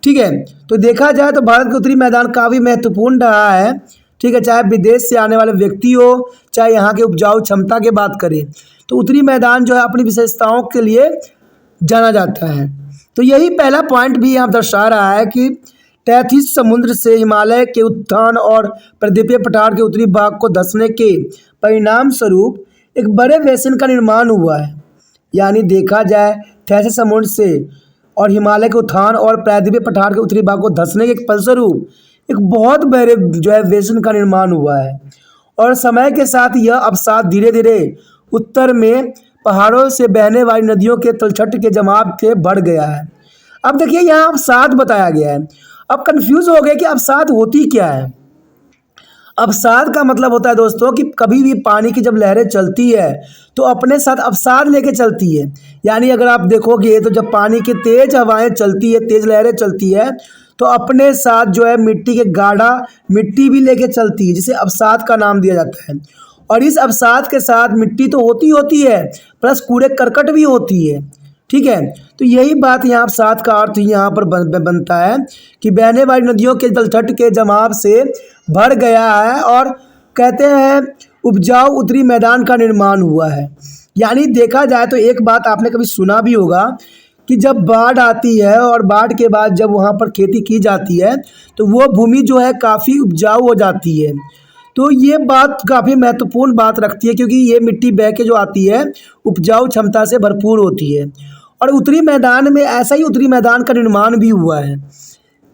ठीक है, तो देखा जाए तो भारत के उत्तरी मैदान काफ़ी महत्वपूर्ण रहा है। ठीक है, चाहे विदेश से आने वाले व्यक्ति हो, चाहे यहाँ के उपजाऊ क्षमता की बात करें, तो उत्तरी मैदान जो है अपनी विशेषताओं के लिए जाना जाता है। तो यही पहला पॉइंट भी यहाँ दर्शा रहा है कि टैथिस समुद्र से हिमालय के उत्थान और प्रदीपीय पठार के उत्तरी भाग को धंसने के परिणाम स्वरूप एक बड़े बेसिन का निर्माण हुआ है। यानी देखा जाए टैथिस समुद्र से और हिमालय के उत्थान और प्रायद्वीपीय पठार के उत्तरी भाग को धंसने के फलस्वरूप एक बहुत बड़े जो है बेसिन का निर्माण हुआ है और समय के साथ यह अवसाद धीरे धीरे उत्तर में पहाड़ों से बहने वाली नदियों के तलछट के जमाव से बढ़ गया है। अब देखिए यहाँ अवसाद बताया गया है। अब कंफ्यूज हो गए कि अवसाद होती क्या है। अवसाद का मतलब होता है दोस्तों कि कभी भी पानी की जब लहरें चलती है तो अपने साथ अवसाद लेके चलती है। यानी अगर आप देखोगे तो जब पानी की तेज हवाएं चलती है, तेज लहरें चलती है, तो अपने साथ जो है मिट्टी के गाढ़ा मिट्टी भी लेके चलती है, जिसे अवसाद का नाम दिया जाता है। और इस अवसाद के साथ मिट्टी तो होती है प्लस कूड़े करकट भी होती है। ठीक है, तो यही बात यहाँ अवसाद का अर्थ यहाँ पर बनता है कि बहने वाली नदियों के तलछट के जमाव से भर गया है और कहते हैं उपजाऊ उत्तरी मैदान का निर्माण हुआ है। यानी देखा जाए तो एक बात आपने कभी सुना भी होगा कि जब बाढ़ आती है और बाढ़ के बाद जब वहाँ पर खेती की जाती है तो वो भूमि जो है काफ़ी उपजाऊ हो जाती है। तो ये बात काफ़ी महत्वपूर्ण बात रखती है क्योंकि ये मिट्टी बह के जो आती है उपजाऊ क्षमता से भरपूर होती है। और उत्तरी मैदान में ऐसा ही उत्तरी मैदान का निर्माण भी हुआ है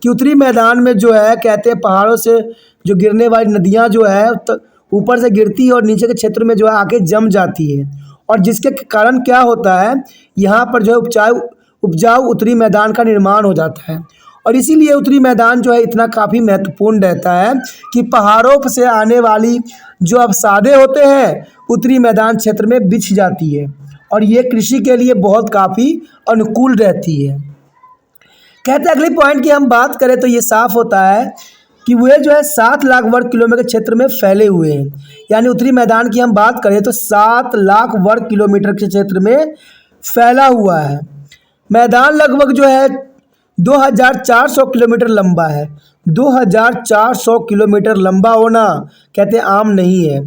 कि उत्तरी मैदान में जो है कहते हैं पहाड़ों से जो गिरने वाली नदियाँ जो है ऊपर से गिरती है और नीचे के क्षेत्र में जो है आके जम जाती है और जिसके कारण क्या होता है यहाँ पर जो है उपजाऊ उत्तरी मैदान का निर्माण हो जाता है। और इसीलिए उत्तरी मैदान जो है इतना काफ़ी महत्वपूर्ण रहता है कि पहाड़ों से आने वाली जो अवसादें होते हैं उत्तरी मैदान क्षेत्र में बिछ जाती है और ये कृषि के लिए बहुत काफ़ी अनुकूल रहती है। कहते हैं अगली पॉइंट की हम बात करें तो ये साफ होता है कि वे जो है 7 लाख वर्ग किलोमीटर के क्षेत्र में फैले हुए हैं। यानी उत्तरी मैदान की हम बात करें तो 7 लाख वर्ग किलोमीटर के क्षेत्र में फैला हुआ है। मैदान लगभग जो है 2400 किलोमीटर लंबा है। 2400 किलोमीटर लंबा होना कहते हैं आम नहीं है।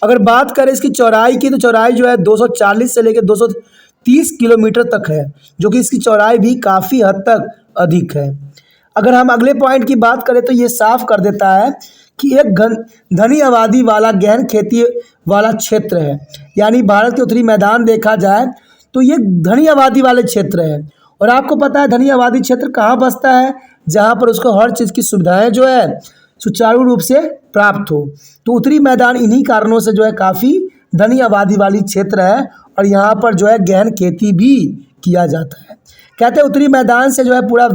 अगर बात करें इसकी चौड़ाई की तो चौड़ाई जो है 240 से लेकर 230 किलोमीटर तक है, जो कि इसकी चौड़ाई भी काफ़ी हद तक अधिक है। अगर हम अगले पॉइंट की बात करें तो ये साफ कर देता है कि एक घनी आबादी वाला गहन खेती वाला क्षेत्र है। यानी भारत के उत्तरी मैदान देखा जाए तो ये घनी आबादी वाले क्षेत्र है। और आपको पता है घनी आबादी क्षेत्र कहाँ बसता है, जहाँ पर उसको हर चीज़ की सुविधाएं जो है सुचारू रूप से प्राप्त हो। तो उत्तरी मैदान इन्हीं कारणों से जो है काफ़ी घनी आबादी वाली क्षेत्र है और यहाँ पर जो है गहन खेती भी किया जाता है। कहते हैं उत्तरी मैदान से जो है पूरा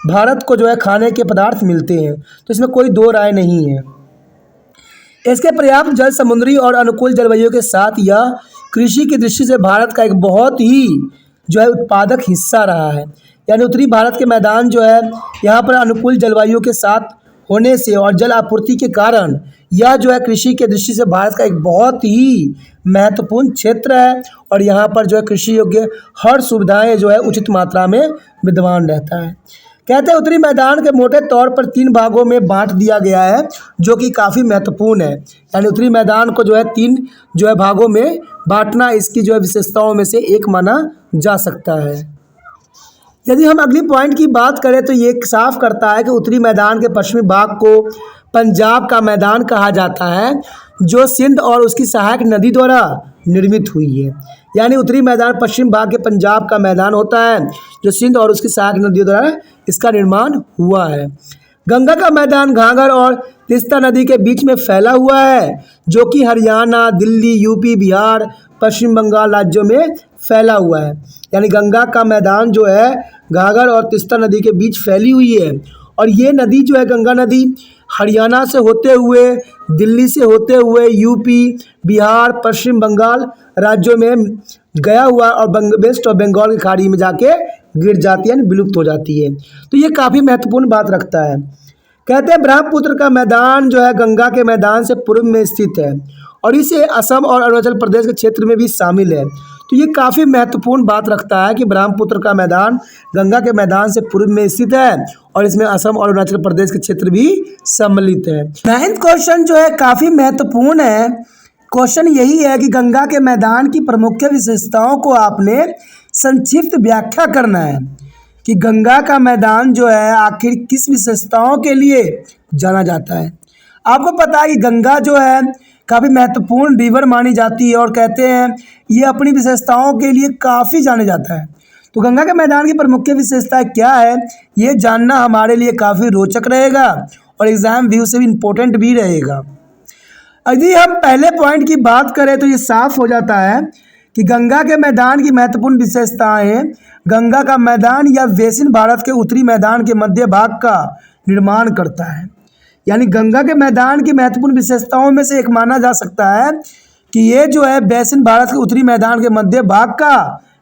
भारत को जो है खाने के पदार्थ मिलते हैं, तो इसमें कोई दो राय नहीं है। इसके पर्याप्त जल, समुद्री और अनुकूल जलवायु के साथ यह कृषि की दृष्टि से भारत का एक बहुत ही जो है उत्पादक हिस्सा रहा है। यानी उत्तरी भारत के मैदान जो है यहाँ पर अनुकूल जलवायु के साथ होने से और जल आपूर्ति के कारण यह जो है कृषि के दृष्टि से भारत का एक बहुत ही महत्वपूर्ण क्षेत्र है और यहाँ पर जो है कृषि योग्य हर सुविधाएं जो है उचित मात्रा में विद्यमान रहता है। कहते हैं उत्तरी मैदान के मोटे तौर पर 3 भागों में बांट दिया गया है, जो कि काफ़ी महत्वपूर्ण है। यानी उत्तरी मैदान को जो है 3 जो है भागों में बांटना इसकी जो है विशेषताओं में से एक माना जा सकता है। यदि हम अगली पॉइंट की बात करें तो ये साफ करता है कि उत्तरी मैदान के पश्चिमी भाग को पंजाब का मैदान कहा जाता है, जो सिंध और उसकी सहायक नदी द्वारा निर्मित हुई है। यानी उत्तरी मैदान पश्चिम भाग के पंजाब का मैदान होता है, जो सिंध और उसकी सहायक नदियों द्वारा इसका निर्माण हुआ है। गंगा का मैदान घाघर और तीस्ता नदी के बीच में फैला हुआ है, जो कि हरियाणा, दिल्ली, यूपी, बिहार, पश्चिम बंगाल राज्यों में फैला हुआ है। यानी गंगा का मैदान जो है घाघर और तीस्ता नदी के बीच फैली हुई है और ये नदी जो है गंगा नदी हरियाणा से होते हुए, दिल्ली से होते हुए, यूपी, बिहार, पश्चिम बंगाल राज्यों में गया हुआ और वेस्ट और बंगाल की खाड़ी में जाके गिर जाती है, यानी विलुप्त हो जाती है। तो ये काफ़ी महत्वपूर्ण बात रखता है। कहते हैं ब्रह्मपुत्र का मैदान जो है गंगा के मैदान से पूर्व में स्थित है और इसे असम और अरुणाचल प्रदेश के क्षेत्र में भी शामिल है। तो ये काफ़ी महत्वपूर्ण बात रखता है कि ब्रह्मपुत्र का मैदान गंगा के मैदान से पूर्व में स्थित है और इसमें असम और अरुणाचल प्रदेश के क्षेत्र भी सम्मिलित है। 9th क्वेश्चन जो है काफ़ी महत्वपूर्ण है। क्वेश्चन यही है कि गंगा के मैदान की प्रमुख विशेषताओं को आपने संक्षिप्त व्याख्या करना है कि गंगा का मैदान जो है आखिर किस विशेषताओं के लिए जाना जाता है। आपको पता है कि गंगा जो है काफ़ी महत्वपूर्ण रिवर मानी जाती है और कहते हैं ये अपनी विशेषताओं के लिए काफ़ी जाने जाता है। तो गंगा के मैदान की प्रमुख विशेषता क्या है, ये जानना हमारे लिए काफ़ी रोचक रहेगा और एग्ज़ाम व्यू से भी इम्पोर्टेंट भी रहेगा। यदि हम पहले पॉइंट की बात करें तो ये साफ हो जाता है कि गंगा के मैदान की महत्वपूर्ण विशेषताएं गंगा का मैदान या बेसिन भारत के उत्तरी मैदान के मध्य भाग का निर्माण करता है। यानी गंगा के मैदान की महत्वपूर्ण विशेषताओं में से एक माना जा सकता है कि ये जो है बेसिन भारत के उत्तरी मैदान के मध्य भाग का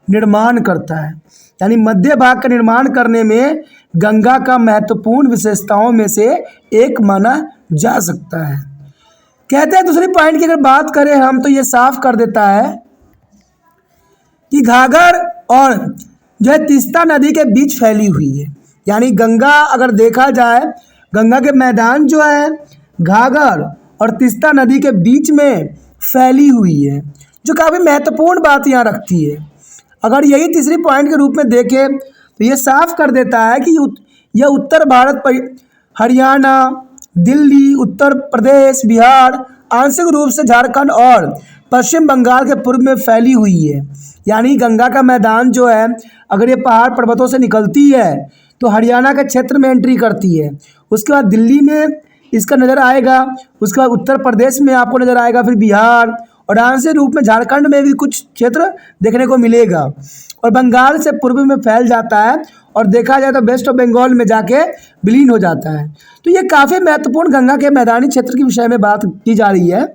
निर्माण करता है। यानी मध्य भाग का निर्माण करने में गंगा का महत्वपूर्ण विशेषताओं में से एक माना जा सकता है। कहते हैं दूसरी पॉइंट की अगर बात करें हम तो ये साफ कर देता है कि घाघर और जो है तीस्ता नदी के बीच फैली हुई है। यानी गंगा अगर देखा जाए गंगा के मैदान जो है घाघर और तीस्ता नदी के बीच में फैली हुई है, जो काफ़ी महत्वपूर्ण बात यहाँ रखती है। अगर यही तीसरी पॉइंट के रूप में देखें तो ये साफ कर देता है कि यह उत्तर भारत पर हरियाणा, दिल्ली, उत्तर प्रदेश, बिहार, आंशिक रूप से झारखंड और पश्चिम बंगाल के पूर्व में फैली हुई है। यानी गंगा का मैदान जो है अगर ये पहाड़ पर्वतों से निकलती है तो हरियाणा के क्षेत्र में एंट्री करती है, उसके बाद दिल्ली में इसका नज़र आएगा, उसके बाद उत्तर प्रदेश में आपको नज़र आएगा, फिर बिहार उदाहरण के रूप में झारखंड में भी कुछ क्षेत्र देखने को मिलेगा और बंगाल से पूर्व में फैल जाता है और देखा जाए तो वेस्ट ऑफ बंगाल में जाके विलीन हो जाता है। तो ये काफ़ी महत्वपूर्ण गंगा के मैदानी क्षेत्र के विषय में बात की जा रही है।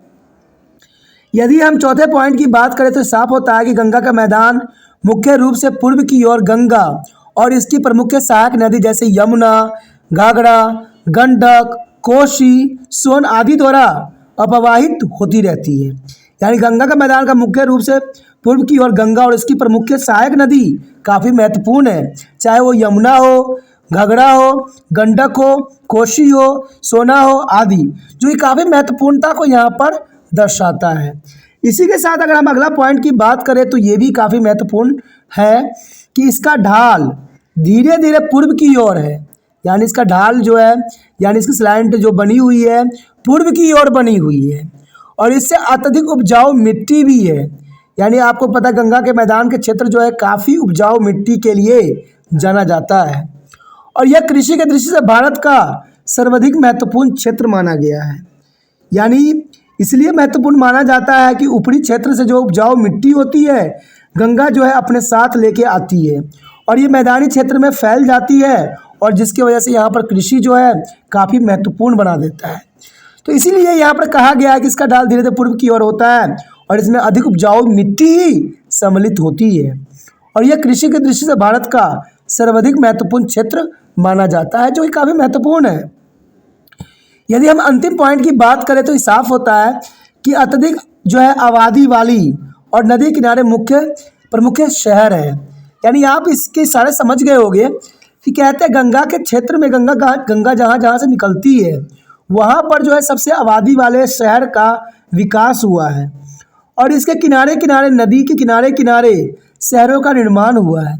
यदि हम चौथे पॉइंट की बात करें तो साफ होता है कि गंगा का मैदान मुख्य रूप से पूर्व की ओर गंगा और इसकी प्रमुख सहायक नदी जैसे यमुना, घाघरा, गंडक, कोसी, सोन आदि द्वारा अपवाहित होती रहती है। यानी गंगा का मैदान का मुख्य रूप से पूर्व की ओर गंगा और इसकी प्रमुख सहायक नदी काफ़ी महत्वपूर्ण है, चाहे वो यमुना हो, घाघरा हो, गंडक हो, कोसी हो, सोना हो आदि, जो ये काफ़ी महत्वपूर्णता को यहाँ पर दर्शाता है। इसी के साथ अगर हम अगला पॉइंट की बात करें तो ये भी काफ़ी महत्वपूर्ण है कि इसका ढाल धीरे धीरे पूर्व की ओर है। यानी इसका ढाल जो है, यानी इसकी स्लैंट जो बनी हुई है पूर्व की ओर बनी हुई है और इससे अत्यधिक उपजाऊ मिट्टी भी है। यानी आपको पता है गंगा के मैदान के क्षेत्र जो है काफ़ी उपजाऊ मिट्टी के लिए जाना जाता है और यह कृषि के दृष्टि से भारत का सर्वाधिक महत्वपूर्ण क्षेत्र माना गया है। यानी इसलिए महत्वपूर्ण माना जाता है कि ऊपरी क्षेत्र से जो उपजाऊ मिट्टी होती है गंगा जो है अपने साथ लेके आती है और ये मैदानी क्षेत्र में फैल जाती है और जिसकी वजह से यहाँ पर कृषि जो है काफ़ी महत्वपूर्ण बना देता है। तो इसीलिए यहाँ पर कहा गया है कि इसका ढाल धीरे धीरे पूर्व की ओर होता है और इसमें अधिक उपजाऊ मिट्टी ही सम्मिलित होती है और यह कृषि की दृष्टि से भारत का सर्वाधिक महत्वपूर्ण क्षेत्र माना जाता है, जो कि काफ़ी महत्वपूर्ण है। यदि हम अंतिम पॉइंट की बात करें तो साफ होता है कि अत्यधिक जो है आबादी वाली और नदी किनारे प्रमुख शहर है। यानी आप इसके सारे समझ गए होंगे कि कहते हैं गंगा के क्षेत्र में गंगा जहाँ से निकलती है वहाँ पर जो है सबसे आबादी वाले शहर का विकास हुआ है और इसके किनारे किनारे नदी के किनारे किनारे शहरों का निर्माण हुआ है।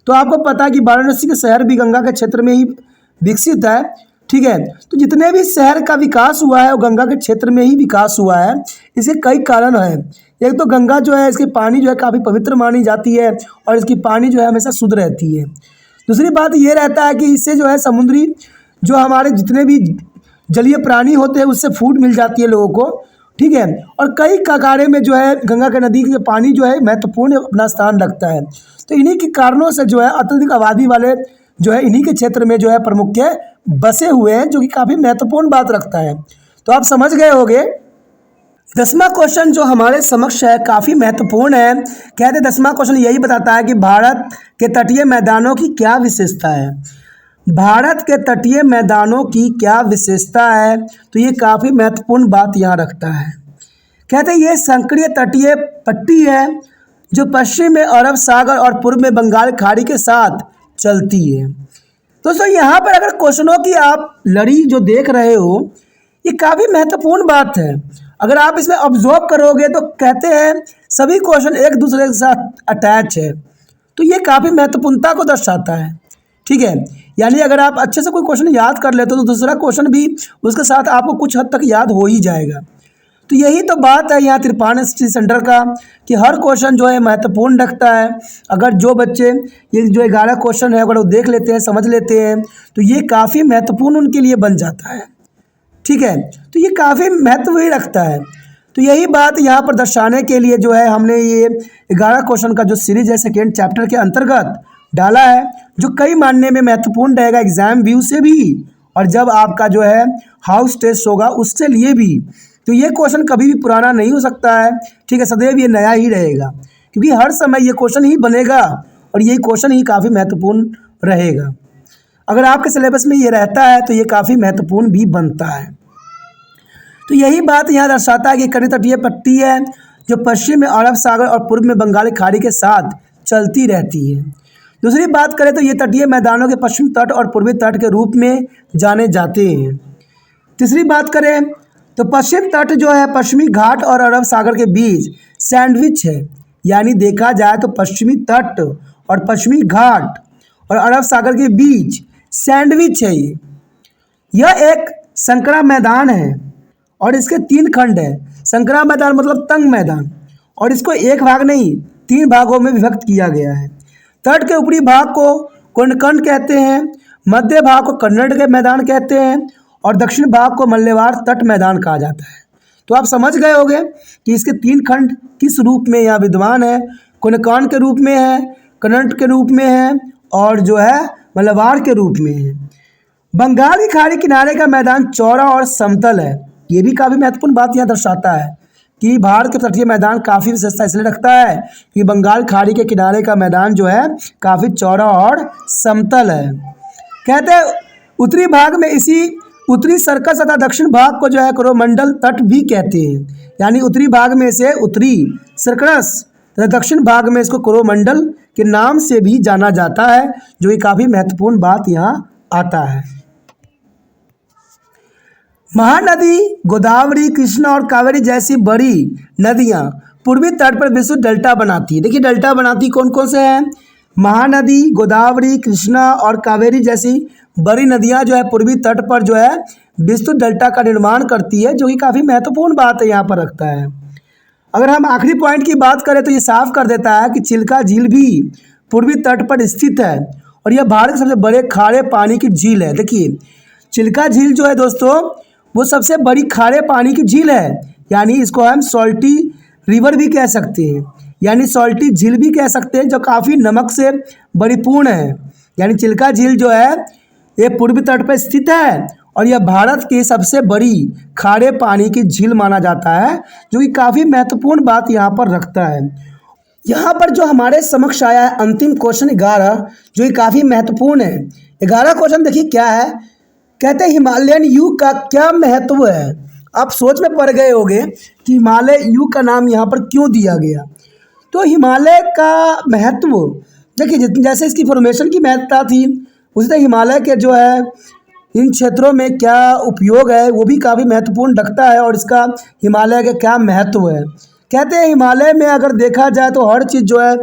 तो आपको पता है कि वाराणसी के शहर भी गंगा के क्षेत्र में ही विकसित है, ठीक है। तो जितने भी शहर का विकास हुआ है वो गंगा के क्षेत्र में ही विकास हुआ है। इसके कई कारण हैं। एक तो गंगा जो है इसके पानी जो है काफ़ी पवित्र मानी जाती है और इसकी पानी जो है हमेशा शुद्ध रहती है। दूसरी बात ये रहता है कि इससे जो है समुद्री जो हमारे जितने भी जलीय प्राणी होते हैं उससे फूड मिल जाती है लोगों को, ठीक है। और कई काकारे में जो है गंगा के नदी के पानी जो है महत्वपूर्ण अपना स्थान रखता है। तो इन्हीं के कारणों से जो है अत्यधिक आबादी वाले जो है इन्हीं के क्षेत्र में जो है प्रमुख बसे हुए हैं, जो कि काफ़ी महत्वपूर्ण बात रखता है। तो आप समझ गए होंगे। 10वां क्वेश्चन जो हमारे समक्ष है काफ़ी महत्वपूर्ण है। कहते 10वां क्वेश्चन यही बताता है कि भारत के तटीय मैदानों की क्या विशेषता है। भारत के तटीय मैदानों की क्या विशेषता है, तो ये काफ़ी महत्वपूर्ण बात यहाँ रखता है। कहते हैं ये संकीर्ण तटीय पट्टी है जो पश्चिम में अरब सागर और पूर्व में बंगाल खाड़ी के साथ चलती है। दोस्तों यहाँ पर अगर क्वेश्चनों की आप लड़ी जो देख रहे हो ये काफ़ी महत्वपूर्ण बात है। अगर आप इसमें ऑब्जर्व करोगे तो कहते हैं सभी क्वेश्चन एक दूसरे के साथ अटैच है, तो ये काफ़ी महत्वपूर्णता को दर्शाता है, ठीक है। यानी अगर आप अच्छे से कोई क्वेश्चन याद कर लेते हो तो दूसरा क्वेश्चन भी उसके साथ आपको कुछ हद तक याद हो ही जाएगा। तो यही तो बात है यहाँ तिरपान स्टडी सेंटर का कि हर क्वेश्चन जो है महत्वपूर्ण रखता है। अगर जो बच्चे ये जो 11 क्वेश्चन है अगर वो देख लेते हैं, समझ लेते हैं, तो ये काफ़ी महत्वपूर्ण उनके लिए बन जाता है, ठीक है। तो ये काफ़ी महत्व ही रखता है। तो यही बात यहाँ पर दर्शाने के लिए जो है हमने ये 11 क्वेश्चन का जो सीरीज है सेकेंड चैप्टर के अंतर्गत डाला है, जो कई मानने में महत्वपूर्ण रहेगा एग्जाम व्यू से भी और जब आपका जो है हाउस टेस्ट होगा उससे लिए भी। तो ये क्वेश्चन कभी भी पुराना नहीं हो सकता है, ठीक है। सदैव ये नया ही रहेगा क्योंकि हर समय ये क्वेश्चन ही बनेगा और यही क्वेश्चन ही काफ़ी महत्वपूर्ण रहेगा। अगर आपके सिलेबस में ये रहता है तो ये काफ़ी महत्वपूर्ण भी बनता है। तो यही बात यहाँ दर्शाता है कि कड़ी तटीय पट्टी है जो पश्चिम में अरब सागर और पूर्व में बंगाल खाड़ी के साथ चलती रहती है। दूसरी बात करें तो ये तटीय मैदानों के पश्चिमी तट और पूर्वी तट के रूप में जाने जाते हैं। तीसरी बात करें तो पश्चिम तट जो है पश्चिमी घाट और अरब सागर के बीच सैंडविच है। यानी देखा जाए तो पश्चिमी तट और पश्चिमी घाट और अरब सागर के बीच सैंडविच है। यह एक संकरा मैदान है और इसके 3 खंड हैं। संकरा मैदान मतलब तंग मैदान और इसको एक भाग नहीं 3 भागों में विभक्त किया गया है। तट के ऊपरी भाग को कोंडकण कहते हैं, मध्य भाग को कन्नड़ के मैदान कहते हैं और दक्षिण भाग को मल्लेवार तट मैदान कहा जाता है। तो आप समझ गए होंगे कि इसके 3 खंड किस रूप में यहाँ विद्यमान है। कोनकान के रूप में है, कर्नाटक के रूप में है और जो है मलबार के रूप में है। बंगाल की खाड़ी किनारे का मैदान चौड़ा और समतल है। ये भी काफ़ी महत्वपूर्ण बात यहाँ दर्शाता है कि भारत के तटीय मैदान काफ़ी विशेषता इसलिए रखता है कि बंगाल खाड़ी के किनारे का मैदान जो है काफ़ी चौड़ा और समतल है। कहते हैं उत्तरी भाग में इसी उत्तरी सर्कस तथा दक्षिण भाग को जो है कोरोमंडल तट भी कहते हैं। यानी उत्तरी भाग में इसे उत्तरी सर्कस तथा दक्षिण भाग में इसको कोरोमंडल के नाम से भी जाना जाता है, जो कि काफ़ी महत्वपूर्ण बात यहाँ आता है। महानदी गोदावरी, कृष्णा और कावेरी जैसी बड़ी नदियाँ पूर्वी तट पर विस्तृत डेल्टा बनाती है। देखिए डेल्टा बनाती कौन कौन से हैं? महानदी, गोदावरी, कृष्णा और कावेरी जैसी बड़ी नदियाँ जो है पूर्वी तट पर जो है विस्तृत डेल्टा का निर्माण करती है, जो कि काफ़ी महत्वपूर्ण बात है यहाँ पर रखता है। अगर हम आखिरी पॉइंट की बात करें तो ये साफ कर देता है कि चिल्का झील भी पूर्वी तट पर स्थित है और यह भारत के सबसे बड़े खारे पानी की झील है। देखिए चिल्का झील जो है दोस्तों वो सबसे बड़ी खारे पानी की झील है, यानी इसको हम सॉल्टी रिवर भी कह सकते हैं, यानी सॉल्टी झील भी कह सकते हैं, जो काफ़ी नमक से परिपूर्ण है। यानी चिल्का झील जो है ये पूर्वी तट पर स्थित है और यह भारत की सबसे बड़ी खारे पानी की झील माना जाता है, जो कि काफ़ी महत्वपूर्ण बात यहाँ पर रखता है। यहाँ पर जो हमारे समक्ष आया है अंतिम क्वेश्चन 11, जो कि काफ़ी महत्वपूर्ण है। 11 क्वेश्चन देखिए क्या है। कहते हैं हिमालयन युग का क्या महत्व है। आप सोच में पड़ गए होंगे कि हिमालय युग का नाम यहाँ पर क्यों दिया गया। तो हिमालय का महत्व देखिए जैसे इसकी फॉर्मेशन की महत्ता थी, उसी तरह हिमालय के जो है इन क्षेत्रों में क्या उपयोग है वो भी काफ़ी महत्वपूर्ण रखता है और इसका हिमालय का क्या महत्व है। कहते हैं हिमालय में अगर देखा जाए तो हर चीज़ जो है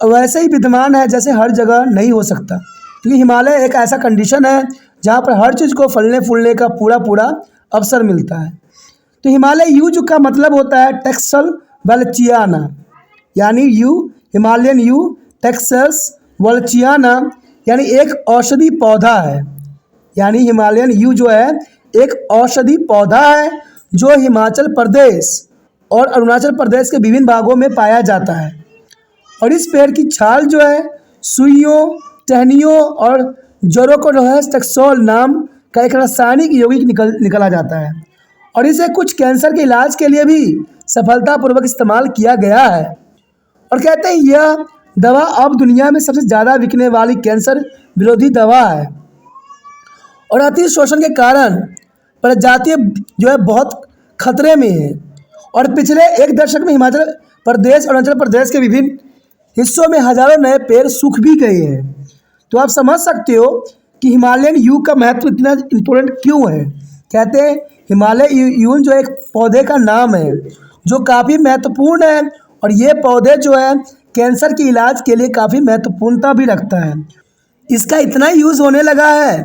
वैसे ही विद्यमान है जैसे हर जगह नहीं हो सकता, क्योंकि हिमालय एक ऐसा कंडीशन है जहाँ पर हर चीज़ को फलने फूलने का पूरा अवसर मिलता है। तो हिमालय यू का मतलब होता है टेक्सल वल्चियाना, यानी यू हिमालयन यू टेक्सस वल्चियाना यानी एक औषधि पौधा है। यानी हिमालयन यू जो है एक औषधि पौधा है जो हिमाचल प्रदेश और अरुणाचल प्रदेश के विभिन्न भागों में पाया जाता है। और इस पेड़ की छाल जो है सुइयों, टहनियों और जड़ों को जो है टेक्सोल नाम का एक रासायनिक यौगिक निकला जाता है और इसे कुछ कैंसर के इलाज के लिए भी सफलतापूर्वक इस्तेमाल किया गया है। और कहते हैं यह दवा अब दुनिया में सबसे ज़्यादा बिकने वाली कैंसर विरोधी दवा है और अति शोषण के कारण प्रजातियाँ जो है बहुत खतरे में है। और पिछले 1 दशक में हिमाचल प्रदेश और अरुणाचल प्रदेश के विभिन्न हिस्सों में हजारों नए पेड़ सूख भी गए हैं। तो आप समझ सकते हो कि हिमालयन यू का महत्व इतना इम्पोर्टेंट क्यों है। कहते हैं हिमालय यू जो एक पौधे का नाम है जो काफ़ी महत्वपूर्ण है और ये पौधे जो है कैंसर के इलाज के लिए काफ़ी महत्वपूर्णता भी रखता है। इसका इतना यूज़ होने लगा है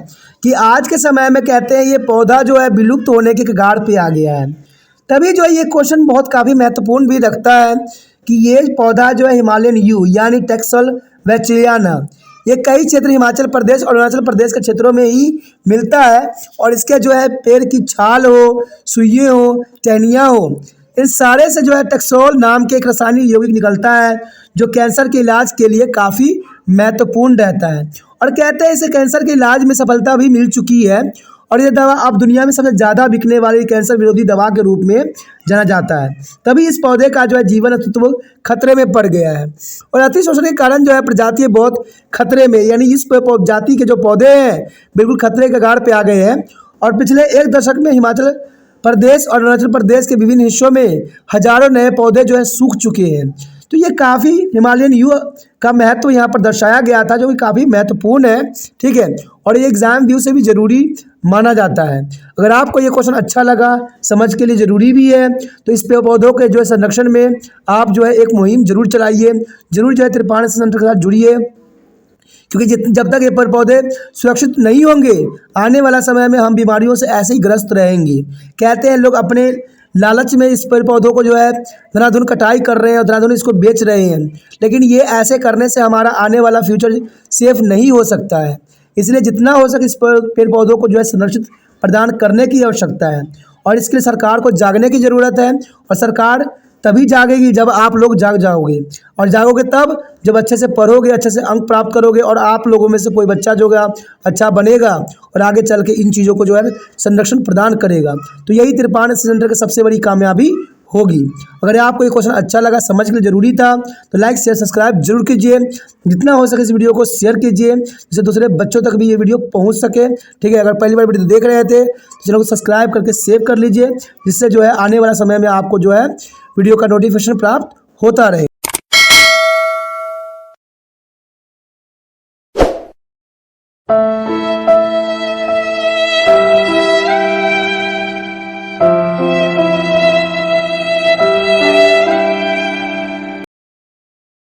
कि आज के समय में कहते हैं ये पौधा जो है विलुप्त होने के कगार पे आ गया है। तभी जो है ये क्वेश्चन बहुत काफ़ी महत्वपूर्ण भी रखता है कि ये पौधा जो है हिमालयन यू यानी टेक्सल वैचिलियाना ये कई क्षेत्र हिमाचल प्रदेश और अरुणाचल प्रदेश के क्षेत्रों में ही मिलता है और इसके जो है पेड़ की छाल हो, सुइयाँ हो, टहनियाँ हो, इन सारे से जो है टेक्सोल नाम के एक रासायनिक यौगिक निकलता है जो कैंसर के इलाज के लिए काफ़ी महत्वपूर्ण रहता है। और कहते हैं इसे कैंसर के इलाज में सफलता भी मिल चुकी है और ये दवा अब दुनिया में सबसे ज़्यादा बिकने वाली कैंसर विरोधी दवा के रूप में जाना जाता है। तभी इस पौधे का जो है जीवन अस्तित्व खतरे में पड़ गया है और अति शोषण के कारण जो है प्रजातियाँ बहुत खतरे में, यानी इस जाति के जो पौधे हैं बिल्कुल खतरे के कगार पे आ गए हैं। और पिछले 1 दशक में हिमाचल प्रदेश और अरुणाचल प्रदेश के विभिन्न हिस्सों में हजारों नए पौधे जो है सूख चुके हैं। तो ये काफ़ी हिमालयन यू का महत्व यहाँ पर दर्शाया गया था जो कि काफ़ी महत्वपूर्ण है, ठीक है, और ये एग्ज़ाम व्यू से भी ज़रूरी माना जाता है। अगर आपको ये क्वेश्चन अच्छा लगा, समझ के लिए ज़रूरी भी है, तो इस पेड़ पौधों के जो है संरक्षण में आप जो है एक मुहिम जरूर चलाइए, जरूर जो है त्रिपाण सेंटर के साथ जुड़िए, क्योंकि जब तक ये पेड़ पौधे सुरक्षित नहीं होंगे आने वाला समय में हम बीमारियों से ऐसे ही ग्रस्त रहेंगे। कहते हैं लोग अपने लालच में इस पेड़ पौधों को जो है धनाधन कटाई कर रहे हैं और धनाधन इसको बेच रहे हैं, लेकिन ये ऐसे करने से हमारा आने वाला फ्यूचर सेफ नहीं हो सकता है। इसलिए जितना हो सके इस पेड़ पौधों को जो है संरक्षित प्रदान करने की आवश्यकता है और इसके लिए सरकार को जागने की ज़रूरत है, और सरकार तभी जागेगी जब आप लोग जाग जाओगे, और जागोगे तब जब अच्छे से पढ़ोगे, अच्छे से अंक प्राप्त करोगे, और आप लोगों में से कोई बच्चा जो होगा अच्छा बनेगा और आगे चल के इन चीज़ों को जो है संरक्षण प्रदान करेगा। तो यही तिरपान सेंटर की सबसे बड़ी कामयाबी होगी। अगर आपको ये क्वेश्चन अच्छा लगा, समझ के लिए ज़रूरी था, तो लाइक शेयर सब्सक्राइब जरूर कीजिए। जितना हो सके इस वीडियो को शेयर कीजिए, जिससे दूसरे बच्चों तक भी ये वीडियो पहुंच सके। ठीक है, अगर पहली बार वीडियो देख रहे थे तो चैनल को सब्सक्राइब करके सेव कर लीजिए, जिससे जो है आने वाला समय में आपको जो है वीडियो का नोटिफिकेशन प्राप्त होता रहे।